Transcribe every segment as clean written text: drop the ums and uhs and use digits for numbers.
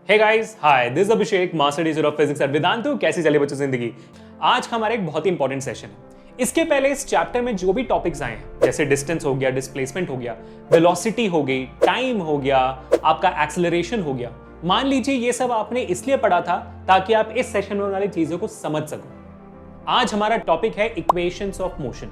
Hey guys, hi, this Abhishek, master teacher of physics at Vedantu. कैसी चली बच्चों जिंदगी? आज हमारा एक बहुत ही इंपॉर्टेंट सेशन है। इसके पहले इस चैप्टर में जो भी टॉपिक्स आए हैं, जैसे डिस्टेंस हो गया, डिस्प्लेसमेंट हो गया, वेलोसिटी हो गई, टाइम हो गया, आपका एक्सेलरेशन हो गया, मान लीजिए ये सब आपने इसलिए पढ़ा था ताकि आप इस सेशन में वाली चीजों को समझ सको। आज हमारा टॉपिक है इक्वेशंस ऑफ मोशन,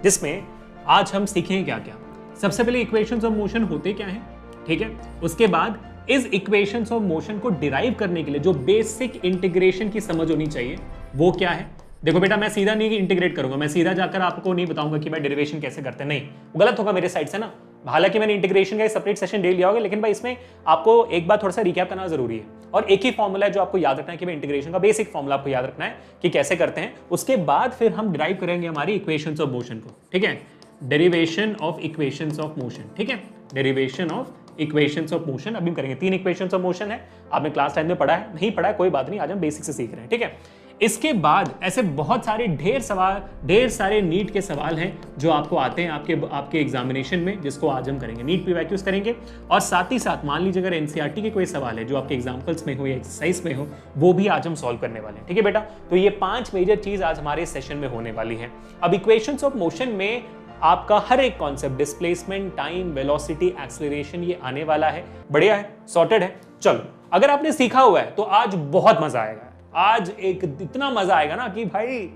जिसमें आज हम सीखेंगे क्या क्या। सबसे पहले इक्वेशंस ऑफ मोशन होते क्या हैं, ठीक है। उसके बाद इस इक्वेशंस ऑफ मोशन को डिराइव करने के लिए जो बेसिक इंटीग्रेशन की समझ होनी चाहिए वो क्या है। देखो बेटा, मैं सीधा नहीं इंटीग्रेट करूंगा, मैं सीधा जाकर आपको नहीं बताऊंगा कि भाई डेरिवेशन कैसे करते हैं, नहीं, वो गलत होगा मेरे साइड से ना। हालांकि मैंने इंटीग्रेशन का एक सेपरेट सेशन ले लिया होगा, लेकिन भाई इसमें आपको एक बार थोड़ा सा रिकैप करना जरूरी है। और एक ही फॉर्मूला है जो आपको याद रखना है कि भाई इंटीग्रेशन का बेसिक फॉर्मूला आपको याद रखना है कि कैसे करते हैं। उसके बाद फिर हम डिराइव करेंगे हमारी इक्वेशंस ऑफ मोशन को, ठीक है। Derivation of equations of motion, ठीक है, derivation of equations of motion अभी हम करेंगे। 3 इक्वेशंस ऑफ मोशन है, आपने क्लास टाइम में पढ़ा है, नहीं पढ़ा है कोई बात नहीं, आज हम बेसिक से सीख रहे हैं, ठीक है। इसके बाद ऐसे बहुत सारे ढेर सारे नीट के सवाल हैं जो आपको आते हैं आपके एग्जामिनेशन में, जिसको आज हम करेंगे, नीट पीवाईक्यूज करेंगे। और साथ ही साथ मान लीजिए अगर एनसीईआरटी के कोई सवाल है जो आपके एग्जाम्पल्स में हो या एक्सरसाइज में हो, वो भी आज हम सॉल्व करने वाले हैं, ठीक है बेटा। तो ये 5 मेजर चीज आज हमारे सेशन में होने वाली है। अब इक्वेशंस ऑफ मोशन में आपका हर एक concept, displacement, time, velocity, acceleration, ये आने वाला है। बढ़िया है, सॉर्टेड है। चलो, अगर आपने सीखा हुआ है तो आज बहुत मजा आएगा। आज एक इतना मजा आएगा ना कि भाई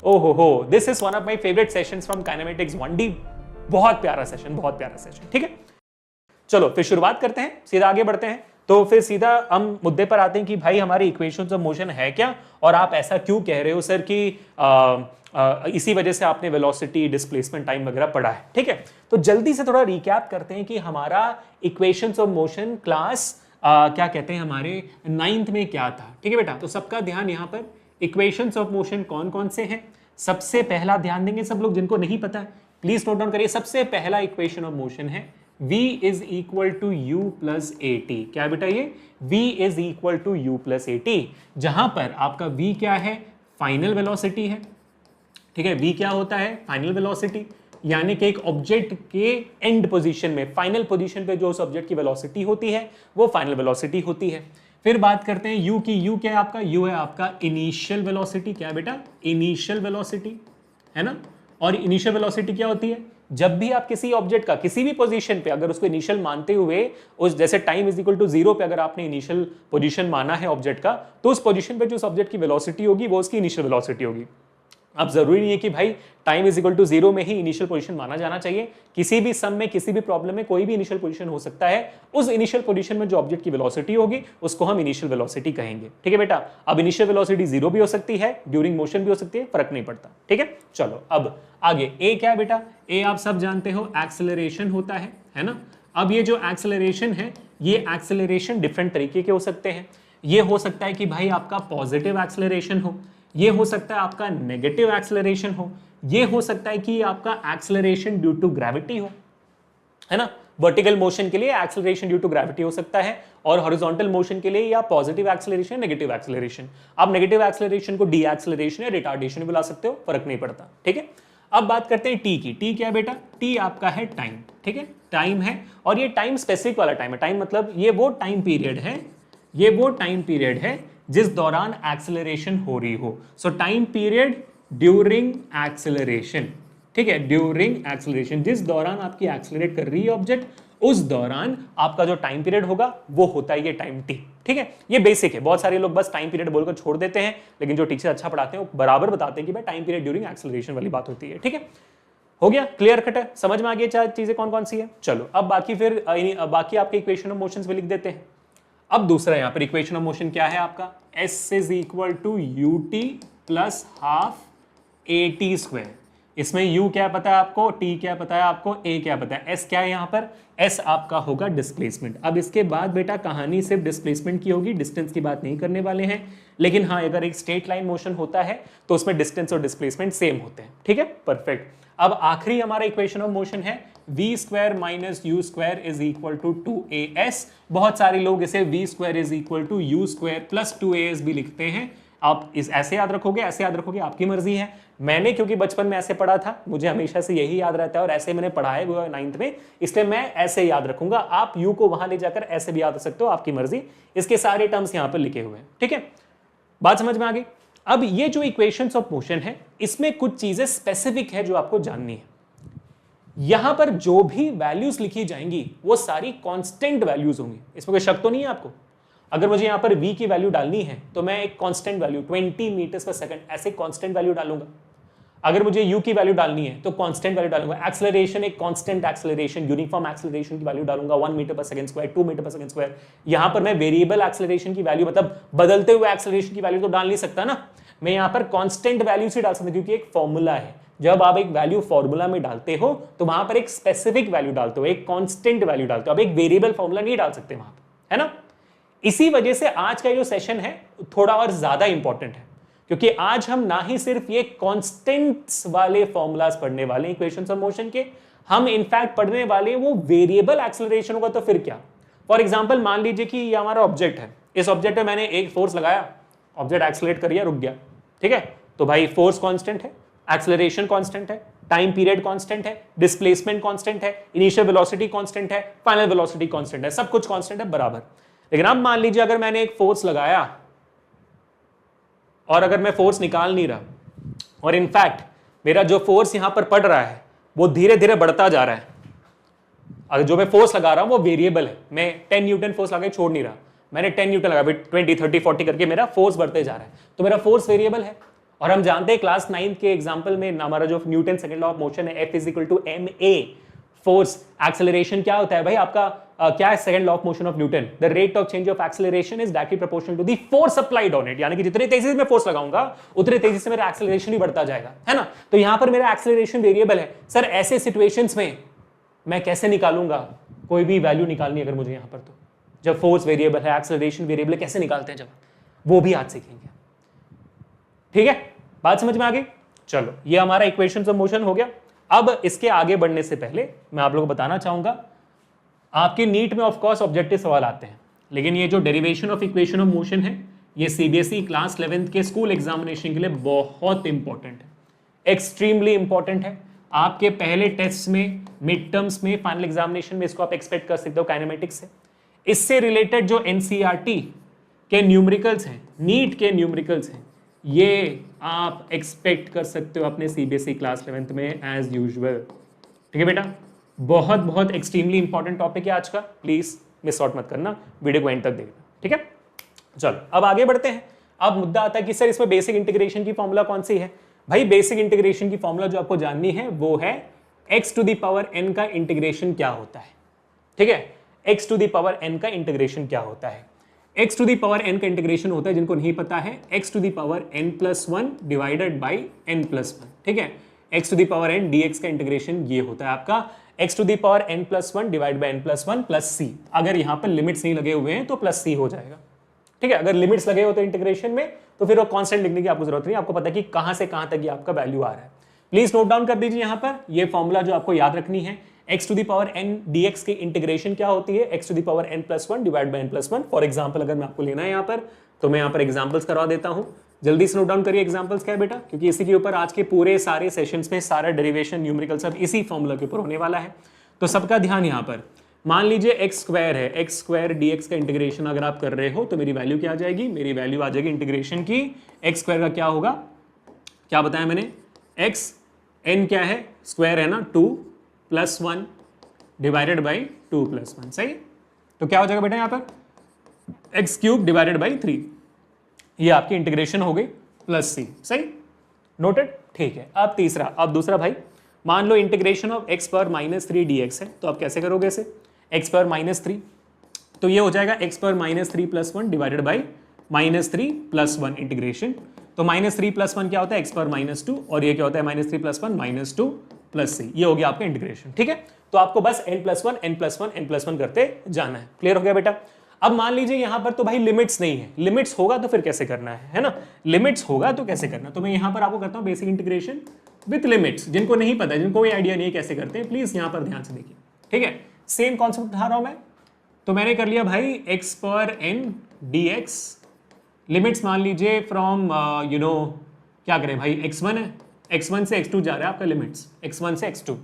ओहो हो, this is one of my favourite sessions from kinematics 1D। बहुत प्यारा सेशन, बहुत प्यारा सेशन, ठीक है। चलो फिर शुरुआत करते हैं, सीधा आगे बढ़ते हैं। तो फिर सीधा हम मुद्दे पर आते हैं कि भाई हमारी इक्वेशंस ऑफ मोशन है क्या, और आप ऐसा क्यों कह रहे हो सर कि इसी वजह से आपने वेलोसिटी, डिस्प्लेसमेंट, टाइम वगैरह पढ़ा है, ठीक है। तो जल्दी से थोड़ा रिकैप करते हैं कि हमारा इक्वेशंस ऑफ मोशन क्लास क्या कहते हैं, हमारे 9th में क्या था, ठीक है बेटा। तो सबका ध्यान यहाँ पर, इक्वेशंस ऑफ मोशन कौन कौन से हैं। सबसे पहला ध्यान देंगे सब लोग, जिनको नहीं पता है प्लीज नोट डाउन करिए। सबसे पहला इक्वेशन ऑफ मोशन है v is equal to you plus A t. क्या बेटा ये v is equal to you plus A t, जहां पर आपका v क्या है, फाइनल वेलोसिटी है, ठीक है। v क्या होता है, फाइनल वेलोसिटी, यानी कि एक ऑब्जेक्ट के एंड पोजीशन में, फाइनल पोजीशन पे जो उस ऑब्जेक्ट की वेलोसिटी होती है वो फाइनल वेलोसिटी होती है। फिर बात करते हैं u की। u क्या है आपका, u है आपका इनिशियल वेलोसिटी। क्या बेटा, इनिशियल वेलोसिटी है ना। और इनिशियल वेलोसिटी क्या होती है, जब भी आप किसी ऑब्जेक्ट का किसी भी पोजीशन पे अगर उसको इनिशियल मानते हुए, उस जैसे टाइम इज इक्वल टू 0 पे अगर आपने इनिशियल पोजीशन माना है ऑब्जेक्ट का, तो उस पोजीशन पे जो उस ऑब्जेक्ट की वेलोसिटी होगी वो उसकी इनिशियल वेलोसिटी होगी। अब जरूरी नहीं है कि भाई टाइम इज इक्वल टू 0 में ही इनिशियल पोजीशन माना जाना चाहिए। किसी भी सम में, किसी भी प्रॉब्लम में कोई भी इनिशियल पोजीशन हो सकता है। उस इनिशियल पोजीशन में जो ऑब्जेक्ट की वेलोसिटी होगी उसको हम इनिशियल वेलोसिटी कहेंगे, ठीक है बेटा। अब इनिशियल वेलोसिटी 0 भी हो सकती है, ड्यूरिंग मोशन भी हो सकती है, फर्क नहीं पड़ता, ठीक है। चलो अब आगे, ए क्या है बेटा, ए आप सब जानते हो एक्सेलरेशन होता है ना। अब ये जो एक्सेलरेशन है, ये एक्सेलरेशन डिफरेंट तरीके के हो सकते हैं। ये हो सकता है कि भाई आपका पॉजिटिव एक्सेलरेशन हो, ये हो सकता है आपका नेगेटिव एक्सेलरेशन हो, ये हो सकता है कि आपका एक्सेलरेशन ड्यू टू ग्रेविटी हो, है ना। वर्टिकल मोशन के लिए एक्सेलरेशन ड्यू टू ग्रेविटी हो सकता है, और हॉरिजॉन्टल मोशन के लिए या पॉजिटिव एक्सेलरेशन, नेगेटिव एक्सेलरेशन। आप नेगेटिव एक्सेलरेशन को डी एक्सेलरेशन या रिटार्डेशन बुला सकते हो, फर्क नहीं पड़ता, ठीक है। अब बात करते हैं टी की। टी क्या है बेटा, टी आपका है टाइम, ठीक है, टाइम है। और ये टाइम स्पेसिफिक वाला टाइम है। टाइम मतलब ये वो टाइम पीरियड है, ये वो टाइम पीरियड है जिस दौरान एक्सेलरेशन हो रही हो। सो टाइम पीरियड ड्यूरिंग एक्सेलरेशन, ठीक है, ड्यूरिंग एक्सेलरेशन, जिस दौरान आपकी एक्सेलरेट कर रही है ऑब्जेक्ट, उस दौरान आपका जो टाइम पीरियड होगा वो होता है ये टाइम टी, ठीक है। ये बेसिक है, बहुत सारे लोग बस टाइम पीरियड बोलकर छोड़ देते हैं, लेकिन जो टीचर अच्छा पढ़ाते हैं वो बराबर बताते हैं कि भाई टाइम पीरियड ड्यूरिंग एक्सेलरेशन वाली बात होती है, ठीक है। हो गया, क्लियर कट है, समझ में आ गई चीजें कौन कौन सी है। चलो अब बाकी फिर बाकी आपके इक्वेशन ऑफ मोशंस भी लिख देते हैं। अब दूसरा यहां पर इक्वेशन ऑफ मोशन क्या है आपका, s is equal to u t plus half a t square. इसमें u क्या पता है आपको, t क्या पता है आपको, a क्या पता है, s क्या है यहां पर, s आपका होगा डिस्प्लेसमेंट। अब इसके बाद बेटा कहानी सिर्फ डिस्प्लेसमेंट की होगी, डिस्टेंस की बात नहीं करने वाले हैं। लेकिन हाँ, अगर एक स्ट्रेट लाइन मोशन होता है तो उसमें डिस्टेंस और डिस्प्लेसमेंट सेम होते हैं, ठीक है, परफेक्ट। अब आखिरी हमारा इक्वेशन ऑफ मोशन है v square minus you square is equal to 2as। बहुत सारे लोग इसे v square is equal to u square plus 2as भी लिखते हैं। आप इस ऐसे याद रखोगे, ऐसे याद रखोगे, आपकी मर्जी है। मैंने क्योंकि बचपन में ऐसे पढ़ा था, मुझे हमेशा से यही याद रहता है और ऐसे मैंने पढ़ा है 9th में, इसलिए मैं ऐसे याद रखूंगा। आप यू को वहां ले जाकर ऐसे भी याद रख सकते हो, आपकी मर्जी। इसके सारे टर्म्स यहां पर लिखे हुए हैं, ठीक है, बात समझ में आ गई। अब ये जो इक्वेशंस ऑफ मोशन है, इसमें कुछ चीजें स्पेसिफिक है जो आपको जाननी है। यहां पर जो भी वैल्यूज लिखी जाएंगी वो सारी कांस्टेंट वैल्यूज होंगी, इसमें कोई शक तो नहीं है आपको। अगर मुझे यहां पर v की वैल्यू डालनी है तो मैं एक constant value 20 metres per second ऐसे कांस्टेंट वैल्यू डालूंगा। अगर मुझे u की वैल्यू डालनी है तो कांस्टेंट वैल्यू डालूंगा। एक्सेलरेशन एक कांस्टेंट एक्सेलरेशन, यूनिफॉर्म एक्सेलरेशन की वैल्यू डालूंगा 1 मीटर पर सेकंड स्क्वायर, 2 मीटर पर सेकंड स्क्वायर। यहां पर मैं वेरिएबल एक्सेलरेशन की वैल्यू, मतलब बदलते हुए एक्सेलरेशन की वैल्यू तो डाल नहीं सकता ना, मैं यहां पर कांस्टेंट वैल्यू से डाल सकता हूं, क्योंकि एक फॉर्मूला है। जब आप एक वैल्यू फॉर्मूला में डालते हो तो वहां पर एक स्पेसिफिक वैल्यू डालते हो, एक कांस्टेंट वैल्यू डालते हो, आप एक वेरिएबल फॉर्मूला नहीं डाल सकते वहां पर, है ना। इसी वजह से आज का जो सेशन है थोड़ा और ज्यादा इंपॉर्टेंट है, क्योंकि आज हम ना ही सिर्फ ये कांस्टेंट्स वाले फॉर्मूलाज पढ़ने वाले इक्वेशंस ऑफ मोशन के, हम इनफैक्ट पढ़ने वाले वो वेरिएबल एक्सेलरेशन होगा। तो फिर क्या, फॉर एग्जांपल मान लीजिए कि ये हमारा ऑब्जेक्ट है, इस ऑब्जेक्ट में मैंने एक फोर्स लगाया, ऑब्जेक्ट एक्सेलरेट कर गया, रुक गया, ठीक है। तो भाई फोर्स कांस्टेंट है, एक्सेलरेशन कांस्टेंट है, टाइम पीरियड कांस्टेंट है, डिस्प्लेसमेंट कांस्टेंट है, इनिशियल वेलोसिटी कांस्टेंट है, फाइनल वेलोसिटी कांस्टेंट है, सब कुछ कांस्टेंट है बराबर। लेकिन अब मान लीजिए अगर मैंने एक फोर्स लगाया और अगर मैं फोर्स निकाल नहीं रहा, और इनफैक्ट मेरा जो फोर्स यहां पर पड़ रहा है वो धीरे धीरे बढ़ता जा रहा है, अगर जो मैं फोर्स लगा रहा हूं वो वेरिएबल है, मैं 10 न्यूटन फोर्स लगा छोड़ नहीं रहा, मैंने 10 न्यूटन लगा, 20 30 40 करके मेरा फोर्स बढ़ते जा रहा है, तो मेरा फोर्स वेरिएबल है। और हम जानते हैं क्लास 9 के एग्जांपल में हमारा जो Newton second law of motion है, F = ma, फोर्स एक्सेलरेशन क्या होता है भाई आपका, क्या है second law of motion of Newton, the rate of change of acceleration is directly proportional to the force applied on it, यानी कि जितनी तेजी से मैं फोर्स लगाऊंगा उतनी तेजी से मेरा एक्सेलरेशन भी बढ़ता जाएगा, है ना। तो यहां पर मेरा एक्सेलरेशन वेरिएबल है। सर ऐसे सिचुएशंस में मैं कैसे निकालूंगा, कोई भी वैल्यू निकालनी अगर मुझे यहां पर, तो जब फोर्स वेरिएबल है, एक्सेलरेशन वेरिएबल है, कैसे निकालते हैं जब, वो भी आज सीखेंगे, ठीक है, बात समझ में आ गई। चलो ये हमारा इक्वेशंस ऑफ मोशन हो गया। अब इसके आगे बढ़ने से पहले मैं आप लोगों को बताना चाहूंगा, आपके नीट में ऑफ कोर्स ऑब्जेक्टिव सवाल आते हैं, लेकिन ये जो derivation of equation of motion है ये सीबीएसई क्लास 11th के स्कूल एग्जामिनेशन के लिए बहुत इंपॉर्टेंट है, एक्सट्रीमली इंपॉर्टेंट है। आपके पहले टेस्ट में, मिड टर्म्स में, फाइनल एग्जामिनेशन में इसको आप एक्सपेक्ट कर सकते हो काइनेमेटिक्स से। इससे रिलेटेड जो एनसीईआरटी के न्यूमेरिकल्स हैं, नीट के न्यूमेरिकल्स हैं, ये आप एक्सपेक्ट कर सकते हो अपने सीबीएसई क्लास 11th में एज यूजुअल, ठीक है बेटा। बहुत बहुत एक्सट्रीमली इंपॉर्टेंट टॉपिक है आज का, प्लीज मिस आउट मत करना, वीडियो को एंड तक देखना, ठीक है। चलो अब आगे बढ़ते हैं। अब मुद्दा आता है कि सर इसमें बेसिक इंटीग्रेशन की फॉर्मूला कौन सी है। भाई बेसिक इंटीग्रेशन की फॉर्मूला जो आपको जाननी है वो है x⁴n का इंटीग्रेशन क्या होता है, ठीक है। x⁴n का इंटीग्रेशन क्या होता है, x⁴n का इंटीग्रेशन होता है, जिनको नहीं पता है, x⁴n+1 डिवाइडेड बाई n+1, ठीक है। x⁴n dx का इंटीग्रेशन ये होता है आपका x⁴n+1 divide by n+1 plus c। अगर यहां पर लिमिट्स नहीं लगे हुए हैं तो प्लस c हो जाएगा, ठीक है। अगर लिमिट्स लगे होते इंटीग्रेशन में तो फिर वो कांस्टेंट लिखने की आपको जरूरत नहीं, आपको पता है कि कहां से कहां तक ये आपका वैल्यू आ रहा है। प्लीज नोट डाउन कर दीजिए यहां पर ये फॉर्मूला जो आपको याद रखनी है, x⁴n dx की इंटीग्रेशन क्या होती है, x⁴n+1 divide by n+1। For example अगर मैं आपको लेना है यहां पर, तो मैं यहां पर एग्जांपल्स करवा देता हूं, जल्दी से नोट डाउन करिए एग्जांपल्स क्या है बेटा, क्योंकि इसी के ऊपर आज के पूरे सारे सेशंस में सारा डेरिवेशन न्यूमेरिकल सब इसी फॉर्मूला के ऊपर होने वाला है। तो सबका ध्यान यहां पर, मान लीजिए x² है, x² dx का इंटीग्रेशन अगर आप कर रहे हो तो मेरी वैल्यू क्या आ जाएगी, मेरी वैल्यू आ जाएगी इंटीग्रेशन की x² का क्या होगा, क्या बताया मैंने, n क्या है, स्क्वायर है ना, 2+1 डिवाइडेड बाई 2+1, सही। तो क्या हो जाएगा बेटा यहाँ पर x³ डिवाइडेड बाई 3, ये आपकी इंटीग्रेशन हो गई प्लस c, सही, नोटेड, ठीक है। अब तीसरा, अब दूसरा भाई, मान लो इंटीग्रेशन ऑफ x⁻³ dx है, तो आप कैसे करोगे इसे, x⁻³ तो ये हो जाएगा x⁻³ + 1 डिवाइडेड बाई -3+1 इंटीग्रेशन। तो -3+1 क्या होता है, x⁻², और ये क्या होता है -3+1 -2 प्लस c, ये हो गया आपका इंटीग्रेशन, ठीक है। तो आपको बस n+1 n+1 n+1 करते जाना है, क्लियर हो गया बेटा। अब मान लीजिए यहां पर तो भाई लिमिट्स नहीं है, लिमिट्स होगा तो फिर कैसे करना है ना, लिमिट्स होगा तो कैसे करना, तो मैं यहां पर आपको करता हूं बेसिक इंटीग्रेशन विथ लिमिट्स। जिनको नहीं पता है, जिनको कोई आइडिया नहीं है कैसे करते हैं, प्लीज यहां पर ध्यान से देखिए, ठीक है। सेम कॉन्सेप्ट उठा रहा हूं मैं, तो मैंने कर लिया भाई x⁴n dx लिमिट्स मान लीजिए फ्रॉम क्या करें भाई, x1 है, x1 से x2 जा रहा है आपका लिमिट्स, x1 से x2,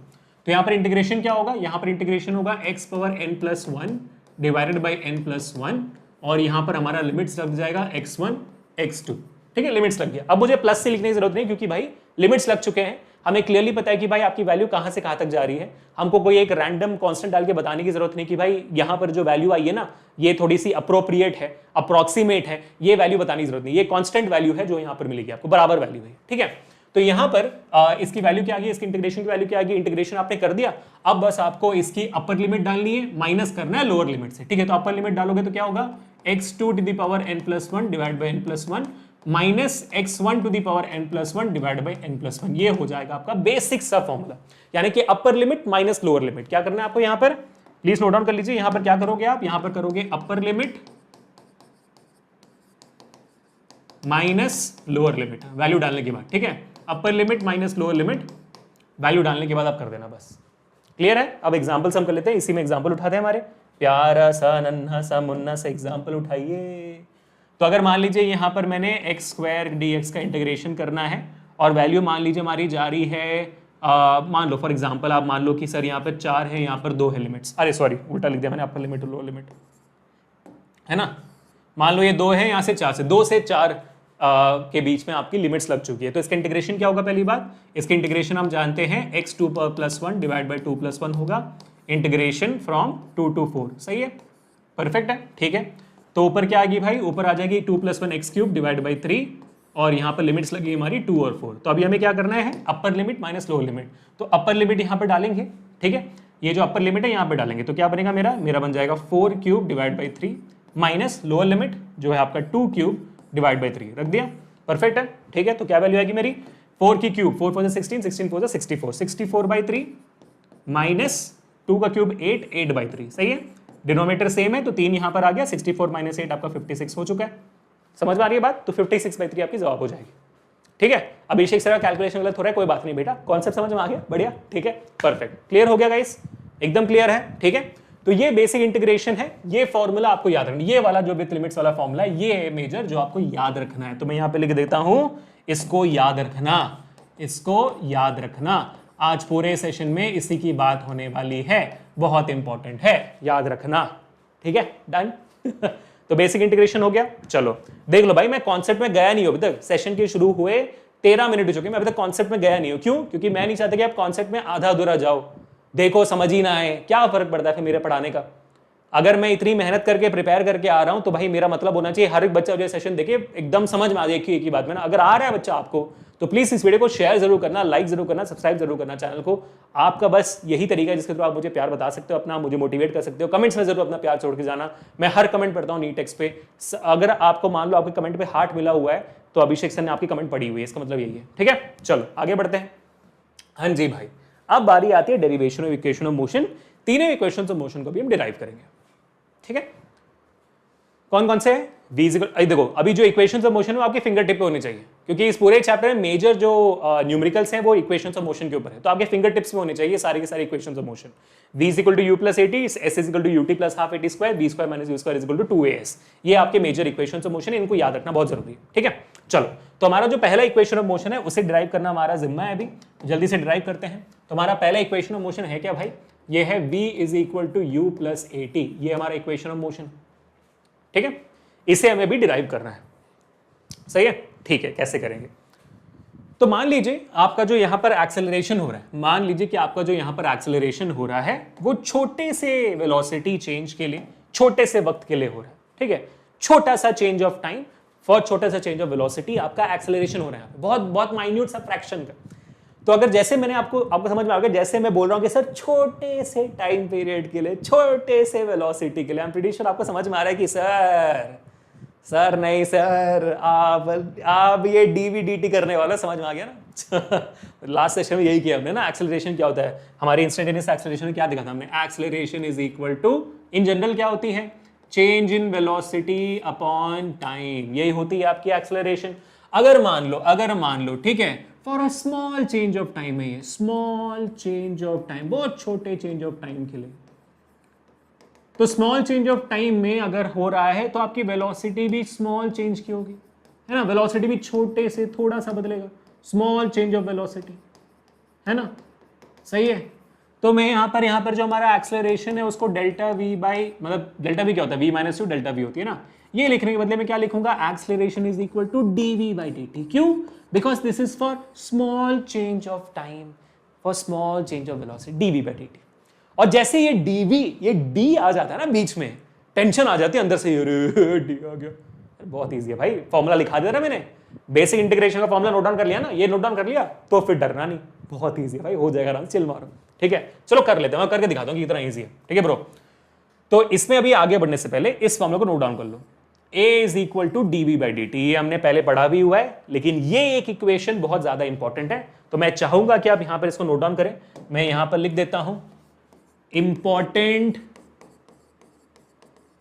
तो यहाँ पर इंटीग्रेशन क्या होगा, यहाँ पर इंटीग्रेशन होगा x power n+1 divided by n+1, और यहाँ पर हमारा लिमिट्स लग जाएगा x1 x2, ठीक है, लिमिट्स लग गया। अब मुझे प्लस से लिखने की जरूरत नहीं, क्योंकि भाई लिमिट्स लग चुके हैं, हमें क्लियरली पता है कि भाई आपकी वैल्यू कहां से कहां तक जा रही है। हमको कोई एक रैंडम कांस्टेंट डाल के बताने की जरूरत नहीं कि भाई यहां पर जो वैल्यू आई है ना, ये थोड़ी सी अप्रोप्रिएट है, अप्रोक्सीमेट है, ये वैल्यू बताने की जरूरत नहीं, ये कांस्टेंट वैल्यू है जो यहां पर मिलेगी आपको, बराबर वैल्यू है, ठीक है। तो यहां पर इसकी वैल्यू क्या आ गई, इसकी इंटीग्रेशन की वैल्यू क्या आ गई, इंटीग्रेशन आपने कर दिया। अब बस आपको इसकी अपर लिमिट डालनी है, माइनस करना है लोअर लिमिट से, ठीक है। तो अपर लिमिट डालोगे तो क्या होगा, x2 to the power n+1 divide by n+1 minus x1 to the power n+1 divide by n+1, ये हो जाएगा आपका बेसिक सा फॉर्मूला, यानी कि upper limit minus lower limit. क्या करना है आपको यहां पर, प्लीज नोट डाउन कर लीजिए, यहां पर क्या करोगे आप, यहां पर करोगे upper limit minus lower limit, value डालने के बाद, ठीक है, upper limit minus lower limit, value डालने के बाद आप कर देना बस। क्लियर है। अब एग्जांपल्स हम कर लेते हैं, इसी में एग्जांपल उठाते हैं हमारे, प्यारा सा नन्हा सा मुन्ना सा एग्जांपल उठाइए। तो अगर मान लीजिए यहां पर मैंने x² dx का इंटीग्रेशन करना है, और वैल्यू मान लीजिए हमारी जा रही है, मान लो फॉर एग्जांपल आप मान लो कि सर यहाँ पर 4 है, यहाँ पर 2 है लिमिट्स, अरे सॉरी उल्टा लिख दिया मैंने, अपर लिमिट और लोअर लिमिट, है ना। मान लो ये 2 है, यहाँ से 4 से 2 से 4 के बीच में आपकी लिमिट्स लग चुकी है, तो इसका इंटीग्रेशन क्या होगा, पहली बात इसका इंटीग्रेशन हम जानते हैं x2+1 डिवाइड बाई 2+1 होगा, इंटीग्रेशन फ्रॉम 2 to 4, सही है, परफेक्ट है, ठीक है। तो ऊपर क्या आएगी भाई, ऊपर आ जाएगी 2+1 x³ डिवाइड बाई 3, और यहाँ पर लिमिट्स लगी हमारी 2 और 4। तो अभी हमें क्या करना है, upper limit minus lower limit, तो अपर लिमिट यहाँ पर डालेंगे, ठीक है, ये जो अपर लिमिट है यहाँ पर डालेंगे, तो क्या बनेगा मेरा बन जाएगा 4³ divide by 3 minus lower limit जो है आपका 2³ डिवाइड बाई 3, रख दिया, परफेक्ट है, ठीक है। तो क्या वैल्यू आएगी मेरी, 4 की क्यूब, 4 4 16, 16 4 64, 64 बाई 3 माइनस 2 का क्यूब 8, 8 बाई 3, सही है, डिनोमिनेटर सेम है, तो 3 यहां पर आ गया, 64 माइनस 8 आपका 56 हो चुका है, समझ में आ रही है बात। तो 56 बाई 3 आपकी जवाब हो जाएगी, ठीक है। अभिषेक सर का कैलकुलेशन गलत हो रहा है, कोई बात नहीं बेटा, कॉन्सेप्ट समझ में आ गया, बढ़िया, ठीक है, परफेक्ट, क्लियर हो गया गाइस, एकदम क्लियर है, ठीक है। तो ये बेसिक इंटीग्रेशन है, ये फॉर्मूला आपको याद रखना, ये वाला जो विथ लिमिट्स वाला फॉर्मूला है, ये है मेजर जो आपको याद रखना है। तो मैं यहां पे लिख देता हूं, इसको याद रखना, इसको याद रखना, आज पूरे सेशन में इसी की बात होने वाली है, बहुत इंपॉर्टेंट है, याद रखना, ठीक है, डन। तो बेसिक इंटीग्रेशन हो गया। चलो देख लो भाई, मैं कॉन्सेप्ट में गया नहीं हूं अभी तक, सेशन के शुरू हुए 13 मिनट हो चुके, मैं अभी तक कॉन्सेप्ट में गया नहीं हूं, क्यों, क्योंकि मैं नहीं चाहता कि आप कॉन्सेप्ट में आधा अधूरा जाओ, देखो समझ ही ना आए, क्या फर्क पड़ता है फिर मेरे पढ़ाने का। अगर मैं इतनी मेहनत करके प्रिपेयर करके आ रहा हूं, तो भाई मेरा मतलब होना चाहिए हर एक बच्चा जो सेशन देखे एकदम समझ में आ जाए, एक ही बात में ना। अगर आ रहा है बच्चा आपको, तो प्लीज इस वीडियो को शेयर जरूर करना, लाइक जरूर करना, सब्सक्राइब जरूर करना चैनल को। आपका बस यही तरीका है जिसके थ्रू आप मुझे प्यार बता सकते हो, अपना मुझे मोटिवेट कर सकते हो। कमेंट्स में जरूर अपना प्यार छोड़ के जाना, मैं हर कमेंट पढ़ता हूँ नीट टेक्स्ट पे। अगर आपको मान लो आपके कमेंट पे हार्ट मिला हुआ है, तो अभिषेक सर ने आपकी कमेंट पढ़ी हुई है, इसका मतलब यही है, ठीक है। चलो आगे बढ़ते हैं। हाँ जी भाई, अब बारी आती है derivation of equation of motion. तीनों इक्वेशंस ऑफ मोशन को भी हम डिराइव करेंगे, ठीक है। कौन कौन से है, देखो अभी जो इक्वेशंस ऑफ मोशन है वो आपके फिंगर टिप पे होने चाहिए, क्योंकि इस पूरे चैप्टर में मेजर जो न्यूमेरिकल्स हैं वो इक्वेशंस ऑफ मोशन के ऊपर है, तो आपके फिंगर टिप्स में होने चाहिए सारे के सारे equations of motion. v = u + at, s = ut + ½ at², v² - u² = 2as, ये आपके मेजर इक्वेशंस ऑफ मोशन है, इनको याद रखना बहुत जरूरी है, ठीक है। चलो, तो हमारा जो पहला इक्वेशन ऑफ मोशन है उसे डिराइव करना हमारा जिम्मा है, अभी जल्दी से डिराइव करते हैं। तो हमारा पहला इक्वेशन ऑफ मोशन है क्या भाई, ये है v = u + at, ये हमारा इक्वेशन ऑफ मोशन, ठीक है। इसे हमें भी डिराइव करना है, सही है, ठीक है। कैसे करेंगे, तो मान लीजिए आपका जो यहां पर एक्सेलरेशन हो रहा है, मान लीजिए कि आपका जो यहां पर एक्सेलरेशन हो रहा है वो छोटे से वेलोसिटी चेंज के लिए, छोटे से वक्त के लिए हो रहा है, ठीक है। छोटा सा चेंज ऑफ टाइम फॉर छोटा सा चेंज ऑफ वेलोसिटी आपका एक्सेलरेशन हो रहा है, बहुत बहुत माइन्यूट सा फ्रैक्शन का। तो अगर जैसे मैंने आपको समझ में आ गया, जैसे मैं बोल रहा हूं कि सर छोटे से टाइम पीरियड के लिए, छोटे से वेलोसिटी के लिए, आई एम प्रीटी श्योर आपको समझ में आ रहा है कि सर नहीं सर, आप ये डीवीडीटी करने वाला, समझ में आ गया ना। लास्ट सेशन में यही किया हमने ना, एक्सेलरेशन क्या होता है, हमारे इंस्टेंटेनियस एक्सेलरेशन में क्या देखा था हमने, acceleration is equal to, in general क्या होती है, change in velocity upon time, यही होती है आपकी एक्सेलरेशन। अगर मान लो ठीक है, for a small change of time है ये, स्मॉल चेंज ऑफ टाइम, बहुत छोटे चेंज ऑफ टाइम के लिए, तो स्मॉल चेंज ऑफ टाइम में अगर हो रहा है तो आपकी वेलोसिटी भी स्मॉल चेंज की होगी, है ना, वेलोसिटी भी छोटे से थोड़ा सा बदलेगा, स्मॉल चेंज ऑफ वेलोसिटी, है ना, सही है। तो मैं यहाँ पर जो हमारा एक्सेलरेशन है उसको डेल्टा वी बाई, मतलब डेल्टा वी क्या होता है, v minus two delta v होती है ना, ये लिखने के बदले में क्या लिखूंगा, acceleration is equal to d v by d t. क्यों? Because this is for small change of time, for small change of velocity, d v by d t. और जैसे ये डी वी, ये डी आ जाता है ना बीच में, टेंशन आ जाती है अंदर से, अरे डी आ गया। बहुत ईजी है भाई, फॉर्मूला लिखा दिया ना मैंने, बेसिक इंटीग्रेशन का फॉर्मूला नोट डाउन कर लिया ना, ये नोट डाउन कर लिया तो फिर डरना नहीं, बहुत ईजी है भाई, हो जाएगा आराम, चिल मारो। ठीक है, चलो कर लेते हैं, मैं करके दिखाता हूँ कि कितना ईजी है। ठीक है ब्रो, तो इसमें अभी आगे बढ़ने से पहले इस फॉर्मूला को नोट डाउन कर लो, A is equal to d v by d t. ये हमने पहले पढ़ा भी हुआ है, लेकिन ये एक इक्वेशन बहुत ज्यादा इंपॉर्टेंट है, तो मैं चाहूंगा कि आप यहां पर इसको नोट डाउन करें। मैं यहां पर लिख देता हूं इंपॉर्टेंट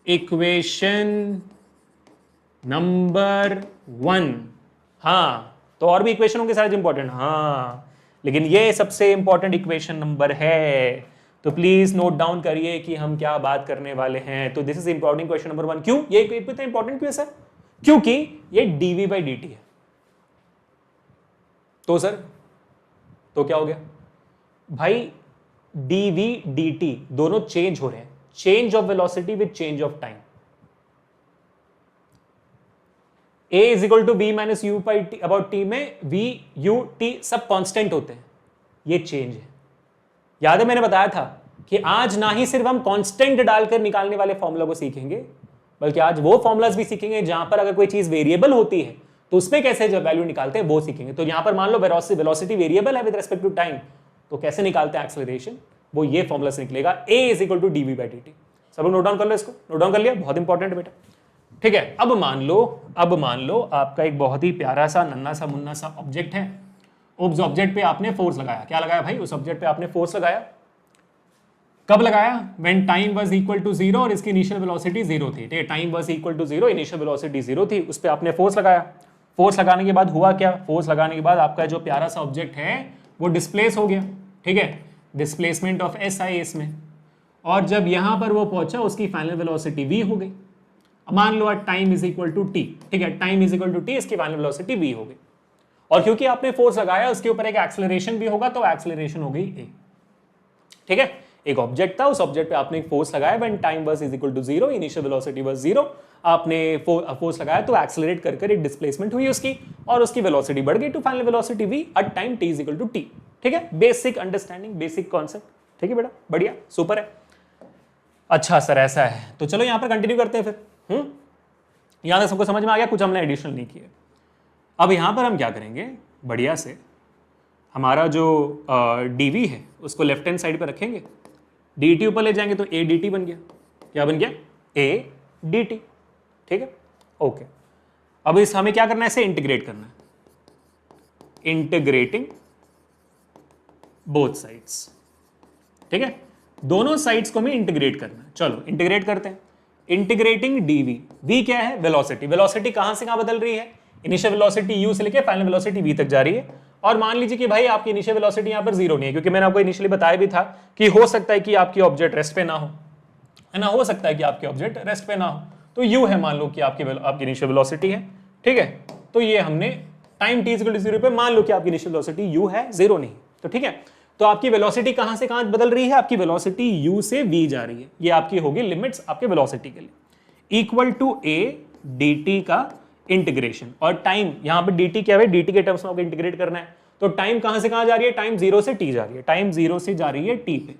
इक्वेशन नंबर 1। हाँ, तो और भी इक्वेशन होंगे सारे इंपॉर्टेंट, हाँ, लेकिन ये सबसे इंपॉर्टेंट इक्वेशन नंबर है, तो प्लीज नोट डाउन करिए कि हम क्या बात करने वाले हैं। तो this is important question number 1। क्यों ये इतना इंपॉर्टेंट क्यों है सर? क्योंकि ये डीवी बाई डी टी है। तो सर तो क्या हो गया भाई, डीवी डी टी दोनों चेंज हो रहे हैं, change of velocity with change of time. A is equal to v minus u by t, about t में वी यू टी सब कांस्टेंट होते हैं, ये चेंज है। याद है मैंने बताया था कि आज ना ही सिर्फ हम कांस्टेंट डालकर निकालने वाले फॉर्मूला को सीखेंगे, बल्कि आज वो फॉर्मुलाज भी सीखेंगे जहां पर अगर कोई चीज वेरिएबल होती है तो उसमें कैसे जब वैल्यू निकालते हैं वो सीखेंगे। तो यहां पर मान लो वेलोसिटी वेरिएबल है विद रेस्पेक्ट टू टाइम, तो कैसे निकालते हैं एक्सेलरेशन, वो ये फॉर्मूला से निकलेगा, A is equal to d v by d t. सब लोग नोट डाउन कर लो, इसको नोट डाउन कर लिया, बहुत इंपॉर्टेंट है बेटा। ठीक है, अब मान लो आपका एक बहुत ही प्यारा सा नन्ना सा मुन्ना सा ऑब्जेक्ट है, उस ऑब्जेक्ट पे आपने फोर्स लगाया। क्या लगाया भाई? उस ऑब्जेक्ट पे आपने फोर्स लगाया। कब लगाया? When time was equal to 0 और इसकी इनिशियल वेलोसिटी 0 थी। ठीक है, time was equal to 0, initial velocity 0 थी, उस पे आपने फोर्स लगाया। फोर्स लगाने के बाद हुआ क्या? फोर्स लगाने के बाद आपका जो प्यारा सा ऑब्जेक्ट है वो डिस्प्लेस हो गया। ठीक है, डिस्प्लेसमेंट ऑफ एस आई इसमें, और जब यहां पर वो पहुंचा उसकी फाइनल वेलोसिटी v हो गई। मान लो time is equal to t, ठीक है, time is equal to t, इसकी फाइनल वेलोसिटी v हो गई, और क्योंकि आपने फोर्स लगाया उसके ऊपर एक एक्सेलरेशन भी होगा, तो एक्सेलरेशन हो गई a। ठीक है, एक ऑब्जेक्ट था, उस ऑब्जेक्ट पे आपने फोर्स लगाया, when time was is equal to 0, initial velocity was 0, आपने फोर्स लगाया तो एक्सेलरेट कर एक डिस्प्लेसमेंट हुई उसकी, और उसकी वेलोसिटी बढ़ गई to final velocity v at time t is equal to t। ठीक है, बेसिक अंडरस्टैंडिंग, बेसिक कॉन्सेप्ट। ठीक है बेटा, बढ़िया, सुपर है। अच्छा सर ऐसा है, तो चलो यहां पर कंटिन्यू करते हैं फिर। यहां तक सबको समझ में आ गया? कुछ हमने एडिशनल नहीं किया। अब यहां पर हम क्या करेंगे, बढ़िया से हमारा जो dv है उसको लेफ्ट हैंड साइड पर रखेंगे, dt ऊपर ले जाएंगे तो a dt बन गया। क्या बन गया? a dt। ठीक है, ओके। अब इस हमें क्या करना है, इसे इंटीग्रेट करना है, इंटीग्रेटिंग बोथ साइड्स। ठीक है, दोनों साइड्स को हमें इंटीग्रेट करना है। चलो इंटीग्रेट करते हैं। इंटीग्रेटिंग dv, v क्या है? वेलोसिटी। वेलोसिटी कहां से कहां बदल रही है? इनिशियल वेलोसिटी u से लेके फाइनल वेलोसिटी v तक जा रही है। और मान लीजिए कि भाई आपकी इनिशियल वेलोसिटी यहां पर 0 नहीं है, क्योंकि मैंने आपको इनिशियली बताया भी था कि हो सकता है कि आपकी ऑब्जेक्ट रेस्ट पे ना हो, है ना, हो सकता है कि आपकी ऑब्जेक्ट रेस्ट पे ना हो, तो u है, मान लो कि आपकी इनिशियल वेलोसिटी है। ठीक है, तो ये हमने टाइम t इक्वल टू 0 पे मान लो कि आपकी इनिशियल वेलोसिटी u है, 0 नहीं। तो ठीक है, तो आपकी वेलोसिटी कहां से कहां बदल रही है? आपकी वेलोसिटी u से v जा रही है, ये आपकी होगी लिमिट्स आपके वेलोसिटी के लिए। इक्वल टू a dt का इंटीग्रेशन, और टाइम यहां पे dt क्या है? dt के टर्म्स में आपको इंटीग्रेट करना है, तो टाइम कहां से कहां जा रही है? टाइम 0 से t जा रही है, टाइम 0 से जा रही है t पे।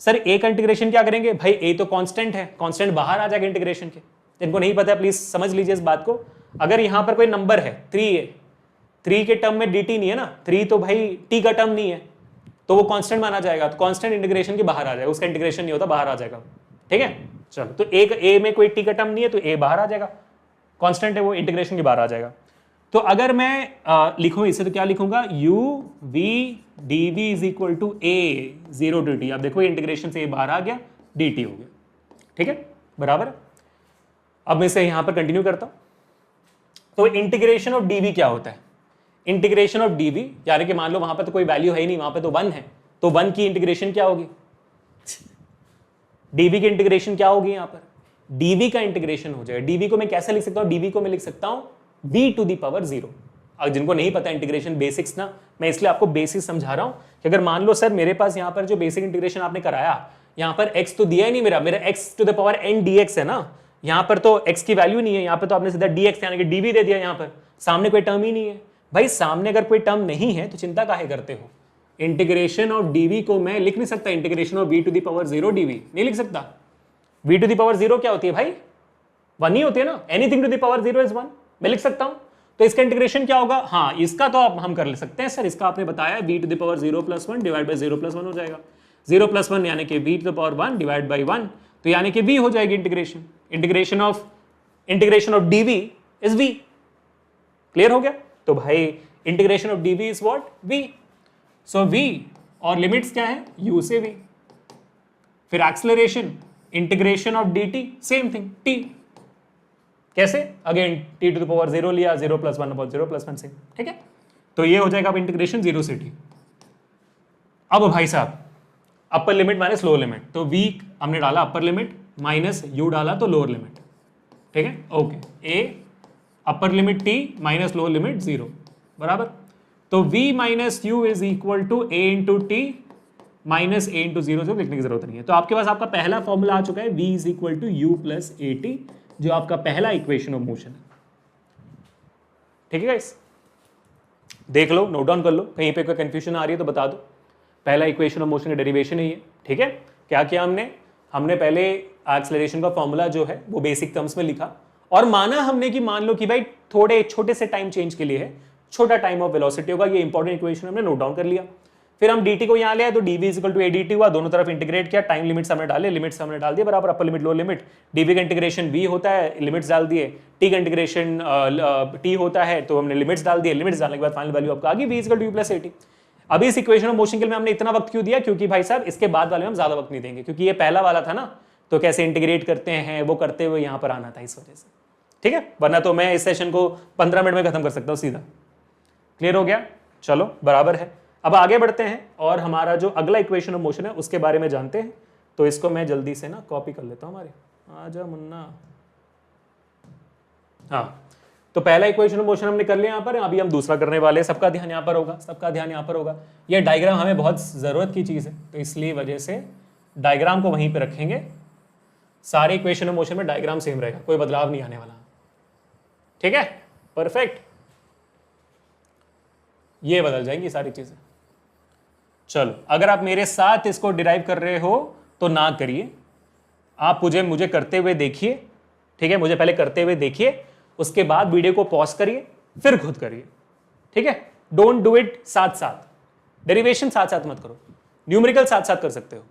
सर a का इंटीग्रेशन क्या करेंगे? भाई a तो कांस्टेंट है, कांस्टेंट बाहर आ जाएगा इंटीग्रेशन के। जिनको नहीं पता है प्लीज समझ लीजिए इस बात को। अगर यहां पर कोई नंबर है 3a, 3 के टर्म में dt नहीं है ना, 3 तो भाई t का टर्म नहीं है, तो वो कांस्टेंट माना जाएगा, तो कांस्टेंट इंटीग्रेशन के बाहर आ जाएगा, उसका इंटीग्रेशन नहीं होता, बाहर आ जाएगा। ठीक है, चलो, तो a में कोई t का टर्म नहीं है तो a बाहर आ जाएगा, कांस्टेंट है वो, इंटीग्रेशन के बाहर आ जाएगा। तो अगर मैं लिखूं इसे तो क्या लिखूंगा? u v dv is equal to a 0 to t। अब देखो इंटीग्रेशन से a बाहर आ गया, dt हो गया। ठीक है, बराबर। अब मैं इसे यहां पर कंटिन्यू करता हूं। तो इंटीग्रेशन ऑफ dv क्या होता है? इंटीग्रेशन ऑफ dv यानी कि मान लो वहां पर तो कोई वैल्यू है ही नहीं, वहां पर तो 1 है, तो 1 की इंटीग्रेशन क्या होगी? डीवी की इंटीग्रेशन क्या होगी यहां पर, डीवी का इंटीग्रेशन हो जाएगा। डीवी को मैं कैसे लिख सकता हूं, डीवी को मैं लिख सकता हूं v टू दी पावर 0। अब जिनको नहीं पता इंटीग्रेशन बेसिक्स ना, मैं इसलिए आपको बेसिक समझा रहा हूं कि अगर मान लो सर मेरे पास यहां पर जो बेसिक इंटीग्रेशन आपने कराया, यहां पर x तो दिया ही नहीं, मेरा x to the power n dx है ना, यहां पर तो x की वैल्यू नहीं है, यहां पर तो आपने सीधा dx यानी कि dv दे दिया, यहां पर सामने कोई टर्म ही नहीं है। भाई सामने अगर कोई टर्म नहीं है तो चिंता काहे करते हो, इंटीग्रेशन ऑफ dv को मैं लिख नहीं सकता integration of v to the power 0 dv, नहीं लिख सकता। v टू द पावर 0 क्या होती है भाई, 1 ही होती है ना, anything to the power 0 is 1, मैं लिख सकता हूं। तो इसका इंटीग्रेशन क्या होगा, हाँ इसका तो हम कर ले सकते हैं सर, इसका आपने बताया v to the power 0 plus 1 divide by 0 plus 1 हो जाएगा, 0 प्लस 1 यानी कि v to the power 1 divide by 1, तो यानी कि v हो जाएगी integration, integration of dv is v। Clear हो गया, तो भाई integration of dv is what, v। So v और लिमिट्स क्या है, u से v। फिर acceleration integration of dt, same thing t। कैसे, again t to the power 0 लिया, 0 प्लस 1 अपॉन 0 प्लस 1 से, ठीक है। तो ये हो जाएगा अब इंटीग्रेशन 0 से t। अब भाई साहब upper limit minus lower limit, तो v हमने डाला अपर लिमिट माइनस u डाला तो लोअर लिमिट, ठीक है, okay. a upper limit t minus lower limit 0 बराबर, तो v minus u is equal to a into t minus a into 0, लिखने की जरूरत नहीं है। तो आपके पास आपका पहला फॉर्मूला आ चुका है, v is equal to u plus A t, जो आपका पहला इक्वेशन ऑफ मोशन है, ठीक है गाइस। देख लो, नोट डाउन कर लो, कहीं पे कोई कंफ्यूजन आ रही है तो बता दो। पहला इक्वेशन ऑफ मोशन का डेरिवेशन है ये, ठीक है। क्या किया हमने पहले एक्सेलरेशन का फॉर्मूला जो है वो बेसिक टर्म्स में लिखा, और माना हमने कि मान लो कि भाई थोड़े छोटे से टाइम चेंज के लिए है, छोटा टाइम ऑफ वेलोसिटी होगा, ये इंपॉर्टेंट इक्वेशन हमने नोट डाउन कर लिया। फिर हम dt को यहाँ ले आए तो dv इक्वल टू एडीटी हुआ, दोनों तरफ इंटीग्रेट किया, टाइम लिमिट्स हमने डाले, लिमिट्स हमने डाल दिए बराबर, upper limit lower limit, dv का इंटीग्रेशन v होता है, लिमिट्स डाल दिए, t का इंटीग्रेशन t होता है तो हमने लिमिट्स डाल दिए, लिमिट्स डालने के बाद फाइनल वैल्यू आपका आ गई v equal to u plus a t. अब इस इक्वेशन ऑफ मोशन के लिए हमने इतना वक्त क्यों दिया, क्योंकि भाई साहब इसके बाद वाले में हम ज्यादा वक्त नहीं देंगे, क्योंकि ये पहला वाला था ना, तो कैसे इंटीग्रेट करते हैं वो करते हुए यहाँ पर आना था, इस वजह से, ठीक है। वरना तो मैं इस सेशन को 15 मिनट में खत्म कर सकता हूँ सीधा। क्लियर हो गया, चलो बराबर है। अब आगे बढ़ते हैं और हमारा जो अगला इक्वेशन ऑफ मोशन है उसके बारे में जानते हैं। तो इसको मैं जल्दी से ना कॉपी कर लेता हूं, हमारे आजा मुन्ना। हाँ, तो पहला इक्वेशन ऑफ मोशन हमने कर लिया यहाँ पर, अभी हम दूसरा करने वाले हैं। सबका ध्यान यहाँ पर होगा, सबका ध्यान यहाँ पर होगा। यह डायग्राम हमें बहुत ज़रूरत की चीज़ है, तो इसलिए वजह से डायग्राम को वहीं पर रखेंगे। सारे इक्वेशन ऑफ मोशन में डायग्राम सेम रहेगा, कोई बदलाव नहीं आने वाला, ठीक है, परफेक्ट। ये बदल जाएंगी सारी चीज़ें। चलो, अगर आप मेरे साथ इसको डिराइव कर रहे हो तो ना करिए, आप मुझे करते हुए देखिए, ठीक है, मुझे पहले करते हुए देखिए, उसके बाद वीडियो को पॉज करिए, फिर खुद करिए, ठीक है। डोंट डू इट साथ साथ, डेरिवेशन साथ साथ मत करो, न्यूमेरिकल साथ साथ कर सकते हो,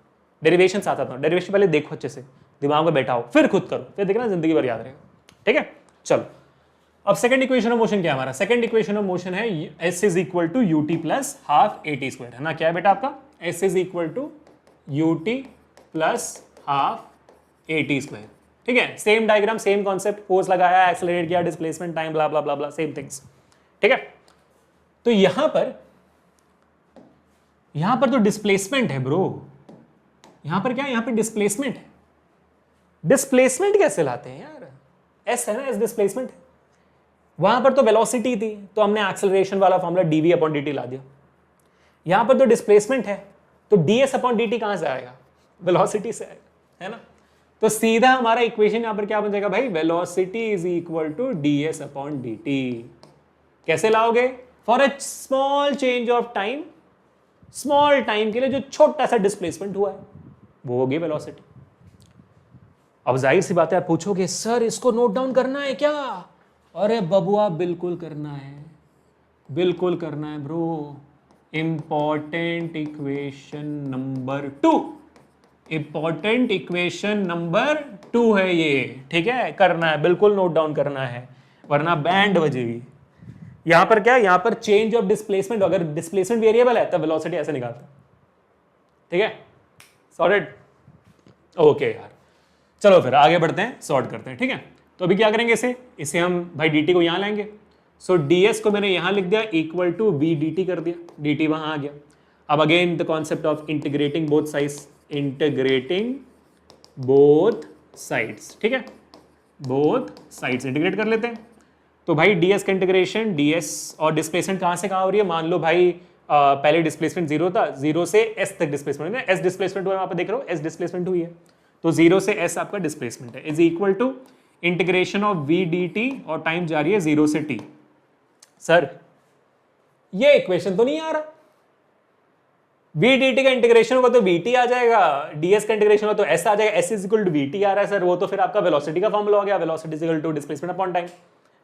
डेरिवेशन साथ साथ मत। डेरिवेशन पहले देखो अच्छे से, दिमाग में बैठा हो, फिर खुद करो, फिर देखना जिंदगी भर याद रहेगा, ठीक है। चलो, अब सेकंड इक्वेशन ऑफ मोशन क्या है हमारा, सेकंड इक्वेशन ऑफ मोशन है s is equal to u t plus half a t square, है ना। क्या है बेटा आपका, s is equal to u t plus half a t square, ठीक है। Same diagram, same concept, force लगाया, एक्सेलरेट किया, displacement, time, blah blah blah blah, same things, ठीक है। तो यहां पर तो डिस्प्लेसमेंट है ब्रो, यहां पर क्या है, यहां पर डिस्प्लेसमेंट है। डिस्प्लेसमेंट कैसे लाते हैं यार, s है ना, s डिस्प्लेसमेंट है। वहां पर तो वेलोसिटी थी, तो हमने एक्सेलरेशन वाला फॉर्मूला dv अपॉन dt ला दिया। यहां पर तो डिस्प्लेसमेंट है, तो ds अपॉन dt कहां से आएगा, वेलोसिटी से आएगा, है ना। तो सीधा हमारा इक्वेशन यहां पर क्या बन जाएगा भाई, velocity is equal to ds upon dt। कैसे लाओगे, for a small change of time, small time के लिए जो छोटा सा डिस्प्लेसमेंट हुआ है वो होगी वेलोसिटी। अब जाहिर सी बात है, आप पूछोगे सर इसको नोट डाउन करना है क्या, अरे बबुआ बिल्कुल करना है, बिल्कुल करना है bro. Important equation number 2, important equation number 2 है ये, ठीक है, करना है, बिल्कुल नोट डाउन करना है, वरना बैंड बजेगी। यहां पर क्या है, यहां पर चेंज ऑफ डिस्प्लेसमेंट, अगर डिस्प्लेसमेंट वेरिएबल है तब वेलोसिटी ऐसे निकालता, ठीक है, सॉर्टेड, ओके यार। चलो फिर आगे बढ़ते हैं, सॉर्ट करते हैं, ठीक है। तो अभी क्या करेंगे, इसे हम भाई dt को यहां लाएंगे। सो ds को मैंने यहां लिख दिया इक्वल टू v dt कर दिया, dt वहां आ गया। अब again the concept of integrating both sides, integrating both sides, ठीक है, बोथ साइड्स इंटीग्रेट कर लेते हैं। तो भाई ds का इंटीग्रेशन, ds और डिस्प्लेसमेंट कहां से कहां हो रही है, मान लो भाई पहले डिस्प्लेसमेंट जीरो था, जीरो से s तक डिस्प्लेसमेंट है, s डिस्प्लेसमेंट हुआ है, वहां पे देख रहे हो s डिस्प्लेसमेंट हुई है, तो जीरो से s आपका डिस्प्लेसमेंट है, is equal to integration of v dt और टाइम जा रही है जीरो से t। सर ये इक्वेशन तो नहीं आ रहा, v dt का इंटीग्रेशन होगा तो vt आ जाएगा, ds का इंटीग्रेशन होगा तो s आ जाएगा, s is equal to vt आ रहा है सर, वो तो फिर आपका वेलोसिटी का फॉर्मूला हो गया, velocity is equal to displacement upon time,